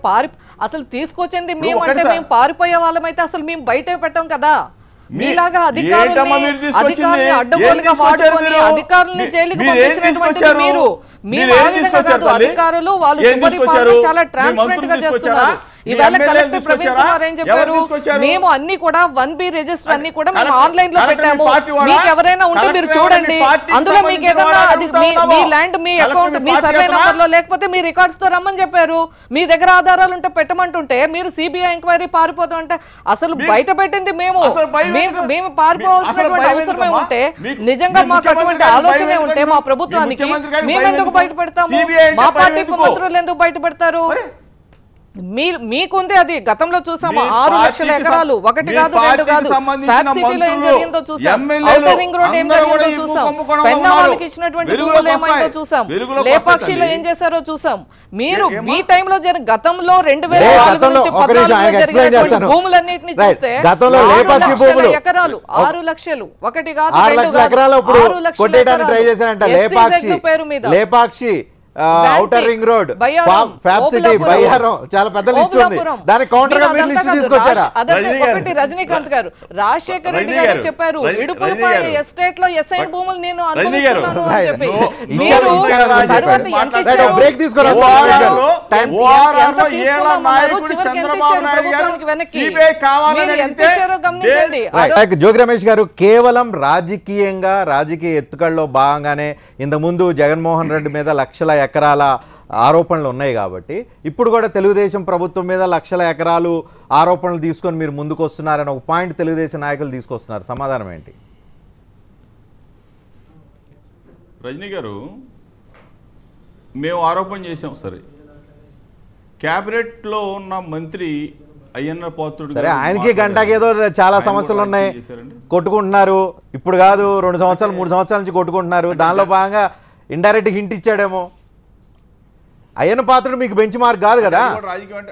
అసలు తీసుకొచ్చింది మేము అంటే మేము పారిపోయే వాళ్ళమైతే అసలు మేము బయట పెట్టాం కదా. మీలాగా అధికారుల్ని అడ్డగోలుగా వాడుకొని అధికారుల్ని జైలుకి పంపించినటువంటి మీరు అధికారులు వాళ్ళు చాలా ట్రాన్స్పరెంట్ గా చేస్తున్నారు. ఇవాళ కలెక్టర్ ప్రవీణ్ కుమార్ ఏం చెప్పారు, మేము అన్ని కూడా 1B రిజిస్టర్ అన్ని కూడా మేము ఆన్లైన్ లో పెట్టాము, మీకు ఎవరైనా ఉంటే మీరు చూడండి, అందులో మీకు ఏదైనా మీ ల్యాండ్ మీ అకౌంట్ మీ సర్వే నంబర్ లో లేకపోతే మీ రికార్డ్స్ తో రమ్మని చెప్పారు. మీ దగ్గర ఆధారాలు ఉంటే పెట్టమంటుంటే మీరు సిబిఐ ఎంక్వైరీ పారిపోతాం అంటే అసలు బయట పెట్టింది మేము పారిపోవాల్సినటువంటి అవసరమే ఉంటే నిజంగా మాకు అటువంటి ఆలోచనే ఉంటే మా ప్రభుత్వానికి మేము ఎందుకు బయట పెడతాము, మా పార్టీ మంత్రులు ఎందుకు బయట పెడతారు? మీకుంది అది గతంలో చూసాము. మీ 6 లక్షల ఎకరాలు, ఒకటి కాదు రెండు కాదు. ఫ్యాక్ట్ సిటీలో ఏం జరిగిందో చూసాం, ఔటర్ రింగ్ రోడ్ ఏం జరిగిందో చూసాం, పెన్నా వాళ్ళకి ఇచ్చినటువంటి భూములు ఏమైందో చూసాం, లేపాక్షిలో ఏం చేశారో చూసాం. మీరు మీ టైంలో గతంలో 2004 నుంచి 14 జరిగినటువంటి భూములన్నింటినీ చూస్తే 6 లక్షల ఎకరాలు, 6 లక్షలు, ఒకటి కాదు 6 లక్షల ఎకరాలు కొట్టేయడానికి ట్రై చేశారంట. Lepakshi, outer ring road, fab city, Bayyaram, చాలా పెద్ద లిస్ట్ ఉంది. దానికి కౌంటర్ గా మీరు లిస్ట్ తీసుకొచ్చారా? ఒకటి రజనీకాంత్ గారు, రాజశేఖర రెడ్డి గారు చెప్పారు ఇడుపులపాయ ఎస్టేట్ లో ఎస్ఐన్ భూములు నేను అనుభవిస్తున్నాను అని చెప్పి. బ్రేక్ తీసుకోరా. జోగి రమేష్ గారు, కేవలం రాజకీయ ఎత్తుకల్లో భాగంగానే ఇంతకుముందు జగన్మోహన్ రెడ్డి మీద లక్షల ఎకరాల ఆరోపణలు ఉన్నాయి కాబట్టి ఇప్పుడు కూడా తెలుగుదేశం ప్రభుత్వం మీద లక్షల ఎకరాలు ఆరోపణలు తీసుకొని మీరు ముందుకు వస్తున్నారని ఒక పాయింట్ తెలుగుదేశం నాయకులు తీసుకొస్తున్నారు. సమాధానం ఏంటి? రజనీ గారు, మేము ఆరోపణ చేసాం. సరే, క్యాబినెట్లో ఉన్న మంత్రి అయ్యన్న పాత్రుడు, సరే ఆయనకి గంటకి ఏదో చాలా సమస్యలు ఉన్నాయి, కొట్టుకుంటున్నారు. ఇప్పుడు కాదు 2 సంవత్సరాలు 3 సంవత్సరాల నుంచి కొట్టుకుంటున్నారు. దానిలో భాగంగా ఇండైరెక్ట్ హింట్ ఇచ్చాడేమో. అయ్యన్న పాత్రుడు మీకు బెంచ్ మార్క్ కాదు కదా. రాజకీయం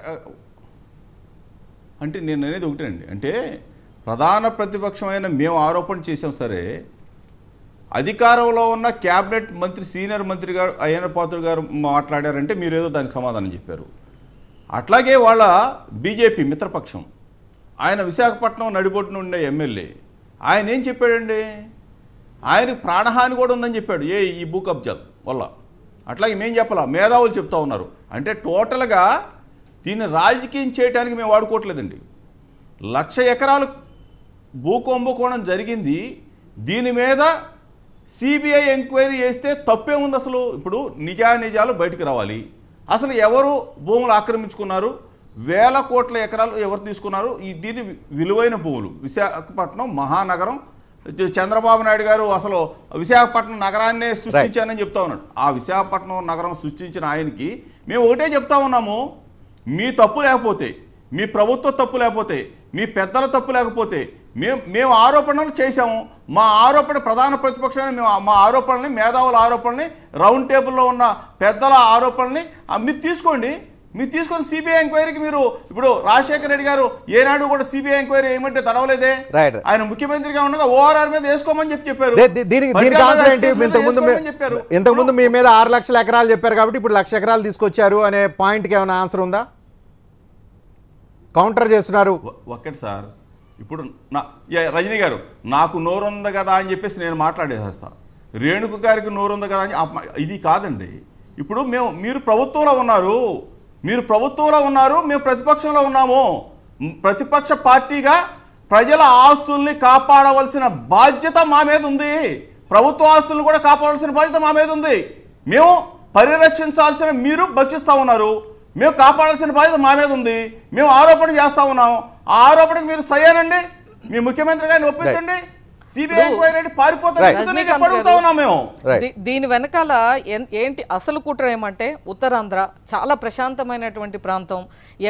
అంటే నేను అనేది ఒకటేనండి, అంటే ప్రధాన ప్రతిపక్షమైన మేము ఆరోపణ చేసాం. సరే, అధికారంలో ఉన్న క్యాబినెట్ మంత్రి, సీనియర్ మంత్రి గారు అయ్యన్న పాత్రుడు గారు మాట్లాడారంటే మీరేదో దానికి సమాధానం చెప్పారు. అట్లాగే వాళ్ళ బీజేపీ మిత్రపక్షం, ఆయన విశాఖపట్నం నడిబొట్టున ఉండే ఎమ్మెల్యే, ఆయన ఏం చెప్పాడండి? ఆయనకు ప్రాణహాని కూడా ఉందని చెప్పాడు ఈ భూ కబ్జాల వల్ల. అట్లాగే మేము చెప్పాలా, మేధావులు చెప్తా ఉన్నారు. అంటే టోటల్గా దీన్ని రాజకీయం చేయడానికి మేము వాడుకోవట్లేదండి. 1,00,000 ఎకరాలు భూ కుంభకోణం జరిగింది. దీని మీద సిబిఐ ఎంక్వైరీ చేస్తే తప్పే ఉంది అసలు. ఇప్పుడు నిజాలు బయటకు రావాలి. అసలు ఎవరు భూములు ఆక్రమించుకున్నారు, వేల కోట్ల ఎకరాలు ఎవరు తీసుకున్నారు, దీని విలువైన భూములు. విశాఖపట్నం మహానగరం, చంద్రబాబు నాయుడు గారు అసలు విశాఖపట్నం నగరాన్నే సృష్టించానని చెప్తా ఉన్నాడు. ఆ విశాఖపట్నం నగరం సృష్టించిన ఆయనకి మేము ఒకటే చెప్తా ఉన్నాము, మీ తప్పు లేకపోతే, మీ ప్రభుత్వ తప్పు లేకపోతే, మీ పెద్దల తప్పు లేకపోతే మేము ఆరోపణలు చేశాము. మా ఆరోపణ ప్రధాన ప్రతిపక్షాన్ని మా ఆరోపణల్ని, మేధావుల ఆరోపణల్ని, రౌండ్ టేబుల్లో ఉన్న పెద్దల ఆరోపణల్ని మీరు తీసుకోండి. మీరు తీసుకొని సిబిఐ ఎంక్వైరీకి మీరు ఇప్పుడు రాజశేఖర రెడ్డి గారు ఏనాడు కూడా సిబిఐ ఎంక్వైరీ ఏమంటే తడవలేదే. ఆయన ముఖ్యమంత్రిగా ఉండగా ఓఆర్ఆర్ మీద వేసుకోమని చెప్పారు. ఇంతకుముందు మీ మీద 6 లక్షల ఎకరాలు చెప్పారు కాబట్టి ఇప్పుడు 1,00,000 ఎకరాలు తీసుకొచ్చారు అనే పాయింట్కి ఏమైనా ఆన్సర్ ఉందా? కౌంటర్ చేస్తున్నారు. ఒక్కటి సార్, ఇప్పుడు రజనీ గారు నాకు నోరుంది కదా అని చెప్పేసి నేను మాట్లాడేసేస్తా, రేణుకు గారికి నోరుంది కదా అని. ఇది కాదండి. ఇప్పుడు మీరు ప్రభుత్వంలో ఉన్నారు, మేము ప్రతిపక్షంలో ఉన్నాము. ప్రతిపక్ష పార్టీగా ప్రజల ఆస్తుల్ని కాపాడవలసిన బాధ్యత మా మీద ఉంది. ప్రభుత్వ ఆస్తులను కూడా కాపాడవలసిన బాధ్యత మా మీద ఉంది. మేము పరిరక్షించాల్సిన మీరు భక్షిస్తూ ఉన్నారు, మేము కాపాడాల్సిన బాధ్యత మా మీద ఉంది. మేము ఆరోపణ చేస్తా ఉన్నాం. ఆ ఆరోపణకు మీరు సయ్యానండి, మీ ముఖ్యమంత్రి గారిని ఒప్పించండి. దీని వెనకాల ఏంటి అసలు కుట్ర ఏమంటే, ఉత్తరాంధ్ర చాలా ప్రశాంతమైనటువంటి ప్రాంతం.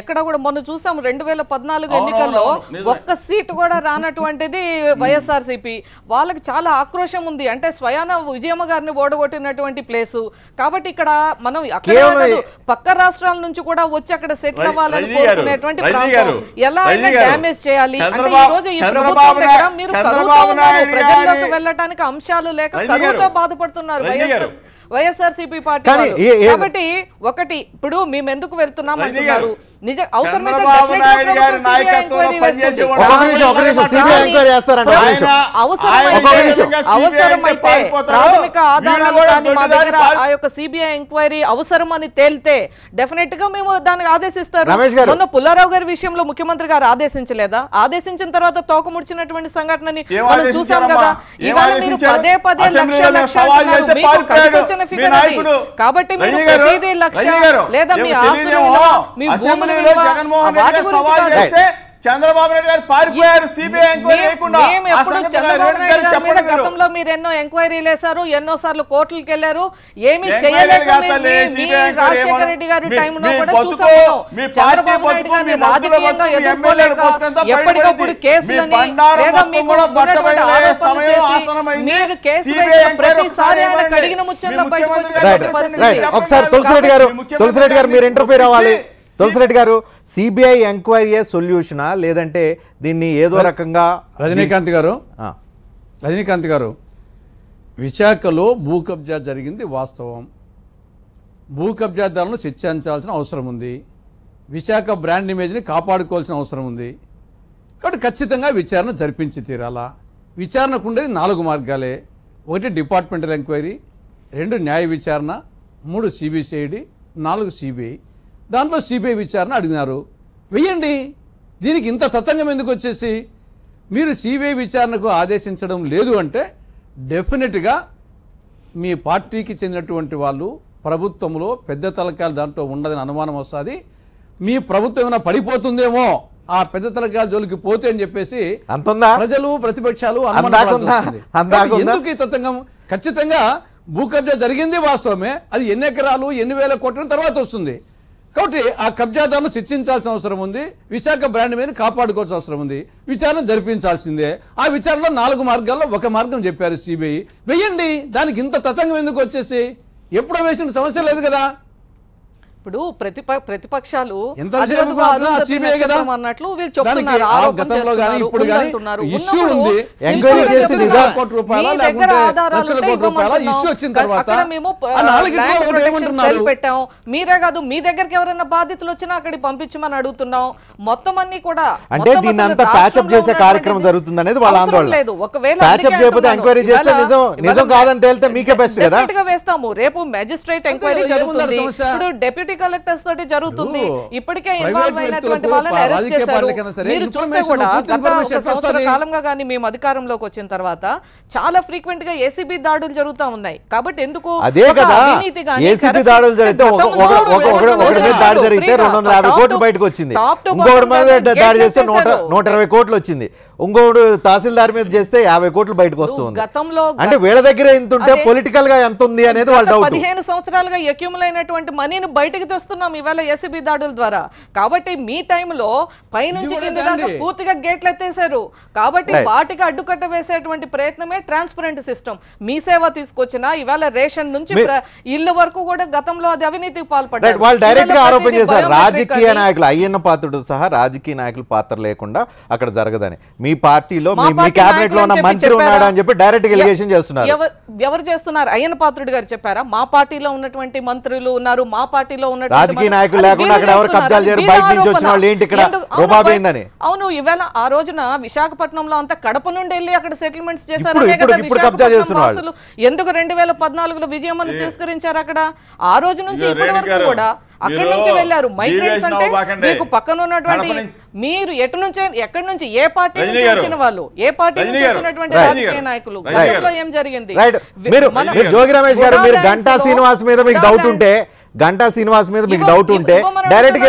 ఎక్కడ కూడా మొన్న చూసాం 2014 ఎన్నికల్లో ఒక్క సీటు కూడా రానటువంటిది వైఎస్ఆర్సీపీ. వాళ్ళకి చాలా ఆక్రోశం ఉంది. అంటే స్వయాన విజయమ్మ గారిని ఓడగొట్టినటువంటి ప్లేసు కాబట్టి ఇక్కడ మనం అక్కడ పక్క రాష్ట్రాల నుంచి కూడా వచ్చి అక్కడ సెటిల్ అవ్వాలని కోరుకునేటువంటి ప్రాంతం. ఎలా అయినా డ్యామేజ్ చేయాలి అంటే ఈ రోజు ఈ ప్రభుత్వం దగ్గర మీరు ప్రజల్లోకి వెళ్ళటానికి అంశాలు లేక కరువుతో బాధపడుతున్నారు వైఎస్ఆర్సీపీ పార్టీ. కాబట్టి ఒకటి, ఇప్పుడు మేము ఎందుకు వెళ్తున్నాం అంటున్నారు, నిజ అవసరమైతే ప్రాథమిక ఆధారాలు కానీ మా దగ్గర ఆ యొక్క సిబిఐ ఎంక్వైరీ అవసరం అని తేలితే డెఫినెట్ గా మేము దానికి ఆదేశిస్తారు. మొన్న పుల్లారావు గారి విషయంలో ముఖ్యమంత్రి గారు ఆదేశించలేదా? ఆదేశించిన తర్వాత తోక ముడిచినటువంటి సంఘటనని మనం చూసాం కదా. ఇవాళ మీరు పదే పదే కాబట్టి మీరు ప్రతిదీ లక్ష్యం లేదా మీ ఆస్తులు, మీ భూములు జగన్మోహన్ రెడ్డి సవాల్ చేస్తే చంద్రబాబు నాయుడు గారు పారిపోయారు సిబిఐ ఎంక్వైరీ లేకుండా. మేము ఎప్పుడు చంద్రబాబు నాయుడు గారి మీద గతంలో మీరు ఎన్నో ఎంక్వైరీలు వేశారు, ఎన్నోసార్లు కోర్టులకు వెళ్ళారు, ఏమీ చేయలేక రాజశేఖర రెడ్డి గారి టైంలో కూడా చూసాము. చంద్రబాబు నాయుడు గారిని రాజకీయంగా ఎదుర్కోలేక ఎప్పటికప్పుడు కేసులని లేదా మీకు మీరు కేసు వేసిన ప్రతిసారి ఆయన కడిగిన ముచ్చంలో బయటకు వచ్చిన పరిస్థితి. ఒకసారి తులసిరెడ్డి గారు మీరు ఇంటర్ఫీర్ అవ్వాలి. తులసిరెడ్డి గారు, సిబిఐ ఎంక్వైరీ సొల్యూషనా లేదంటే దీన్ని ఏదో రకంగా? రజనీకాంత్ గారు విశాఖలో భూ కబ్జా జరిగింది వాస్తవం. భూ కబ్జాదారులను శిక్షించాల్సిన అవసరం ఉంది. విశాఖ బ్రాండ్ ఇమేజ్ని కాపాడుకోవాల్సిన అవసరం ఉంది. కాబట్టి ఖచ్చితంగా విచారణ జరిపించి తీరాలా. విచారణకు ఉండేది 4 మార్గాలే. 1 డిపార్ట్మెంటల్ ఎంక్వైరీ, 2 న్యాయ విచారణ, 3 సిబిసిఐడి, 4 సిబిఐ. దాంట్లో సిబిఐ విచారణ అడిగినారు. వెయ్యండి. దీనికి ఇంత తతంగం ఎందుకు వచ్చేసి? మీరు సిబిఐ విచారణకు ఆదేశించడం లేదు అంటే డెఫినెట్గా మీ పార్టీకి చెందినటువంటి వాళ్ళు ప్రభుత్వంలో పెద్ద తలకాయలు దాంట్లో ఉండదని అనుమానం వస్తుంది. మీ ప్రభుత్వం ఏమైనా పడిపోతుందేమో ఆ పెద్ద తలకాయల జోలికి పోతే అని చెప్పేసి ప్రజలు ప్రతిపక్షాలు ఎందుకు ఈ తతంగం? ఖచ్చితంగా భూ కబ్జా జరిగింది వాస్తవమే. అది ఎన్ని ఎకరాలు ఎన్ని వేల కోట్ల తర్వాత వస్తుంది. కాబట్టి ఆ కబ్జాదారులను శిక్షించాల్సిన అవసరం ఉంది. విశాఖ బ్రాండ్ మీద కాపాడుకోవాల్సిన అవసరం ఉంది. విచారణ జరిపించాల్సిందే. ఆ విచారణలో 4 మార్గాల్లో 1 మార్గం చెప్పారు సిబిఐ. వెయ్యండి. దానికి ఇంత తతంగం ఎందుకు వచ్చేసి? ఎప్పుడో వేసిన సమస్య లేదు కదా. ఇప్పుడు ప్రతిపక్షాలు అన్నట్లు వీళ్ళు చెప్తున్నారు. గతంలో గానీ ఇప్పుడు గానీ ఇష్యూ ఉంది. ఇష్యూ వచ్చిన తర్వాత పెట్టాం. మీరే కాదు, మీ దగ్గరికి ఎవరైనా బాధితులు వచ్చినా అక్కడికి పంపించమని అడుగుతున్నాం. మొత్తం అన్ని కూడా అంటే దీన్ని అంతా ప్యాచప్ చేసే కార్యక్రమం జరుగుతుంది అనేది వాళ్ళ ఆందోళన. లేదు, ఒకవేళ ప్యాచప్ చేయకపోతే ఎంక్వైరీ చేస్తే నిజం కాదని తేలితే మీకే బెస్ట్ కదా. వేస్తాము. రేపు మెజిస్ట్రేట్ ఎంక్వైరీ జరుగుతుంది. ఇప్పుడు డెప్యూటీ కలెక్టర్స్ తోటి జరుగుతుంది. ఇప్పటికే ఇన్వాల్వ్ అయినటువంటి వాళ్ళని అరెస్ట్ చేశారు. మీరు చూస్తే కూడా గత సంవత్సర కాలంగా కానీ మేము అధికారంలోకి వచ్చిన తర్వాత చాలా ఫ్రీక్వెంట్ గా ఏసీబీ దాడులు జరుగుతూ ఉన్నాయి. కాబట్టి ఎందుకు అదే కదా ఏసీబీ దాడులు జరిగితే ఒకటి మీద దాడి జరిగితే 250 కోట్లు బయటకు వచ్చింది. ఇంకొకటి మీద దాడి చేస్తే 120 కోట్లు వచ్చింది. ఇంకొకటి తహసీల్దార్ మీద చేస్తే 50 కోట్లు బయటకు వస్తుంది. అంటే వీళ్ళ దగ్గర ఎంత ఉంటే పొలిటికల్ గా ఎంత ఉంది అనేది వాళ్ళ డౌట్. 15 సంవత్సరాలుగా అక్యూముల్ అయినటువంటి మనీని బయటకు తెస్తున్నాం ఇవాళ ఏసీబీ దాడుల ద్వారా. కాబట్టి మీ టైంలో పైనుంచి కింద దాకా పూర్తిగా గేట్లు ఎత్తేసారు. కాబట్టి వాటికి అడ్డుకట్ట వేసేటువంటి ప్రయత్నమే ట్రాన్స్పరెంట్ సిస్టమ్. మీ సేవ తీసుకొచ్చిన ఇవాళ రేషన్ నుంచి ఇల్లు వరకు కూడా గతంలో అది అవినీతికి పాల్పడ్డారు. వాళ్ళు డైరెక్ట్ గా ఆరోపణ చేశారు. రాజకీయ నాయకులు అయ్యన్న పాత్రుడు సహా రాజకీయ నాయకుల పాత్ర లేకుండా అక్కడ జరగదని. మీ పార్టీలో మీ కేబినెట్ లో ఉన్న మంత్రి ఉన్నాడు అని చెప్పి డైరెక్ట్ ఎలిగేషన్ చేస్తున్నారు. ఎవరు చేస్తున్నారు? అయ్యన్న పాత్రుడు గారు చెప్పారా? మా పార్టీలో ఉన్నటువంటి మంత్రులు ఉన్నారు, మా పార్టీలో ఉన్నటువంటి రాజకీయ నాయకులు లేకుండా అక్కడ ఎవరు కబ్జాలు చేయరు, బయట నుంచి వచ్చిన వాళ్ళు ఏంటి ఇక్కడ రూపాయిందని. అవును, ఇవాళ ఆ రోజున విశాఖపట్నంలో అంతా కడప నుండి వెళ్ళి అక్కడ సెటిల్మెంట్స్ చేశారు. ఎందుకు 2014లో విజయమ్మను తిరస్కరించారు అక్కడ? ఆ రోజు నుంచి ఇప్పటి వరకు కూడా అక్కడి నుంచి వెళ్ళారు. మైగ్రెంట్స్ అంటే మీకు పక్కన ఉన్నటువంటి మీరు ఎక్కడి నుంచి ఏ పార్టీ నుంచి వచ్చిన వాళ్ళు, ఏ పార్టీ నుంచి వచ్చినటువంటి రాజకీయ నాయకులు, గతంలో ఏం జరిగింది? జోగి రమేష్ గారు, మీరు గంటా శ్రీనివాస్ మీద మీకు డౌట్ ఉంటే డైరెక్ట్ గా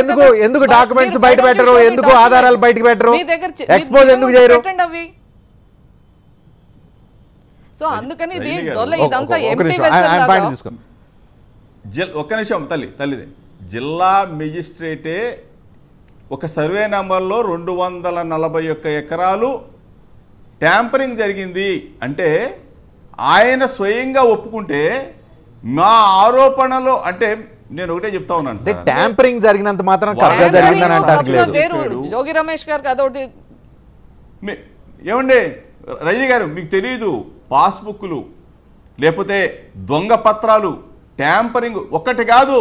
ఎందుకు డాక్యుమెంట్స్ బయట పెట్టరు? ఎందుకు ఆధారాలు బయటకు పెట్టరు? ఎక్స్పోజ్ ఎందుకు చేయరు? సో అందుకని ఒక్క నిమిషం తల్లిదే. జిల్లా మెజిస్ట్రేటే ఒక సర్వే నంబర్లో 241 ఎకరాలు ట్యాంపరింగ్ జరిగింది అంటే ఆయన స్వయంగా ఒప్పుకుంటే మా ఆరోపణలో అంటే నేను ఒకటే చెప్తా ఉన్నాను సార్, ట్యాంపరింగ్ జరిగినంత మాత్రం కబ్జా జరిగిందని అంటారు. జోగి రమేష్ గారు అదొకటి ఏమండి రజనీ గారు, మీకు తెలియదు పాస్బుక్లు లేకపోతే దొంగ పత్రాలు ట్యాంపరింగ్ ఒక్కటి కాదు,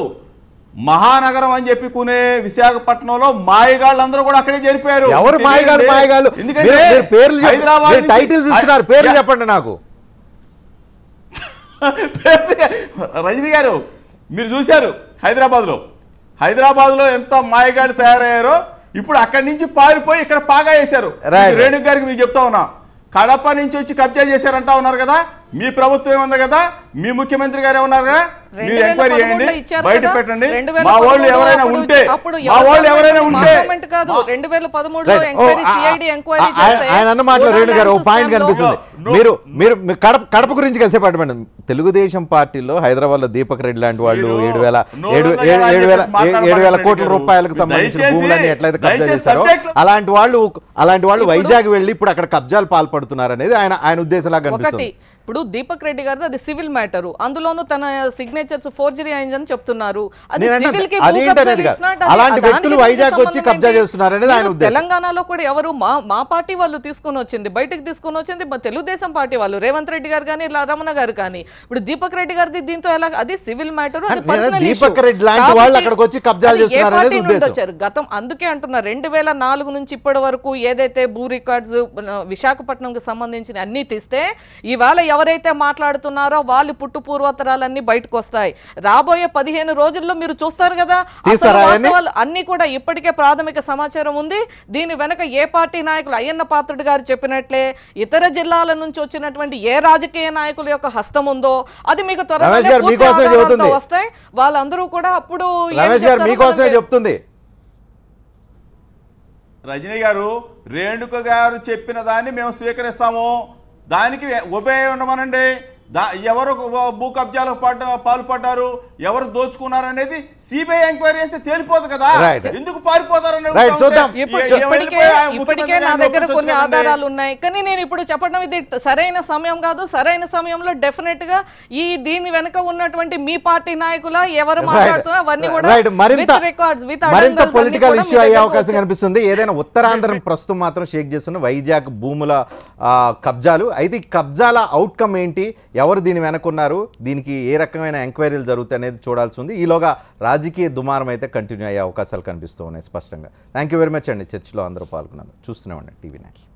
మహానగరం అని చెప్పుకునే విశాఖపట్నంలో మాయగాళ్ళందరూ కూడా అక్కడే జరిపారు. ఎవరు మాయగాళ్ళు? ఎందుకంటే హైదరాబాద్ టైటిల్స్ ఇస్తున్నారు, పేర్లు చెప్పండి నాకు. రజనీ గారు మీరు చూశారు హైదరాబాద్లో ఎంత మాయగాడు తయారయ్యారో. ఇప్పుడు అక్కడి నుంచి పారిపోయి ఇక్కడ పాగా వేశారు. రేణుక గారికి మీకు చెప్తా ఉన్నా, కడప నుంచి వచ్చి కబ్జా చేశారంటా ఉన్నారు కదా. మీ ప్రభుత్వం ఏముంది కదా, మీ ముఖ్యమంత్రి గారు ఏమన్నారుగా, మీరు ఎంక్వైరీ చేయండి, బయట పెట్టండి. మా వాళ్ళు ఎవరైనా ఉంటే ఆయన అన్న మాటలు రేణు గారు ఒక పాయింట్ కనిపిస్తుంది. మీరు మీరు కడప గురించి కాసేపు అడగండి. తెలుగుదేశం పార్టీలో హైదరాబాద్ లో దీపక్ రెడ్డి లాంటి వాళ్ళు 7,000 కోట్ల రూపాయలకు సంబంధించిన భూములన్నీ ఎట్లయితే కబ్జా చేశారో అలాంటి వాళ్ళు వైజాగ్ వెళ్ళి ఇప్పుడు అక్కడ కబ్జాలు పాల్పడుతున్నారు అనేది ఆయన ఉద్దేశంలా కనిపిస్తుంది. ఇప్పుడు దీపక్ రెడ్డి గారిది అది సివిల్ మ్యాటర్, అందులోనూ తన సిగ్నేచర్స్ ఫోర్జరీ అయిందని చెప్తున్నారు. తెలంగాణలో కూడా ఎవరు మా పార్టీ వాళ్ళు తీసుకుని వచ్చింది, బయటకు తీసుకుని వచ్చింది తెలుగుదేశం పార్టీ వాళ్ళు, రేవంత్ రెడ్డి గారు కానీ రమణ గారు కానీ. ఇప్పుడు దీపక్ రెడ్డి గారిది దీంతో ఎలా, అది సివిల్ మ్యాటర్, గతం. అందుకే అంటున్నా 2004 నుంచి ఇప్పటి వరకు ఏదైతే భూ రికార్డ్స్ విశాఖపట్నంకి సంబంధించిన అన్ని తీస్తే ఇవాళ ఎవరైతే మాట్లాడుతున్నారో వాళ్ళు పుట్టు పూర్వోత్తరాలన్నీ బయటకు వస్తాయి. రాబోయే 15 రోజుల్లో మీరు చూస్తారు కదా, అన్ని కూడా ఇప్పటికే ప్రాథమిక సమాచారం ఉంది. దీని వెనక ఏ పార్టీ నాయకులు, అయ్యన్న పాత్రుడు గారు చెప్పినట్లే ఇతర జిల్లాల నుంచి వచ్చినటువంటి ఏ రాజకీయ నాయకుల యొక్క హస్తం ఉందో అది మీకు త్వరగా వస్తాయి. వాళ్ళందరూ కూడా అప్పుడు చెప్తుంది. రజనీ గారు, రేణుక గారు చెప్పిన దాన్ని మేము స్వీకరిస్తాము, దానికి ఉభయ ఉండమనండి. ఎవరు భూ కబ్జాలకు పాల్పడ్డారు, ఎవరు దోచుకున్నారు అనేది సిబిఐ ఎంక్వైరీ చేస్తే తేలిపోదు కదా, ఎందుకు పారిపోతారని. ఇప్పటికే నా దగ్గర కొన్ని ఆధారాలు ఉన్నాయి, కానీ నేను ఇప్పుడు చెప్పడం ఇది సరైన సమయం కాదు. సరైన సమయంలో డెఫినెట్ గా దీని వెనక ఉన్నటువంటి మీ పార్టీ నాయకుల ఎవరు మాట్లాడుతున్నా అవన్నీ కూడా పొలిటికల్ ఇష్యూ అయ్యే అవకాశం కనిపిస్తుంది. ఏదైనా ఉత్తరాంధ్రం ప్రస్తుతం మాత్రం షేక్ చేస్తున్న వైజాగ్ భూముల కబ్జాలు అయితే కబ్జాల అవుట్కమ్ ఏంటి, ఎవరు దీని వెనకున్నారు, దీనికి ఏ రకమైన ఎంక్వైరీలు జరుగుతాయి అనేది చూడాల్సి ఉంది. ఈలోగా రాజకీయ దుమారం అయితే కంటిన్యూ అయ్యే అవకాశాలు కనిపిస్తూ ఉన్నాయి స్పష్టంగా. థ్యాంక్ యూ వెరీ మచ్ అండి. చర్చలో అందరూ పాల్గొన్నారు. చూస్తూనే ఉండండి TV9.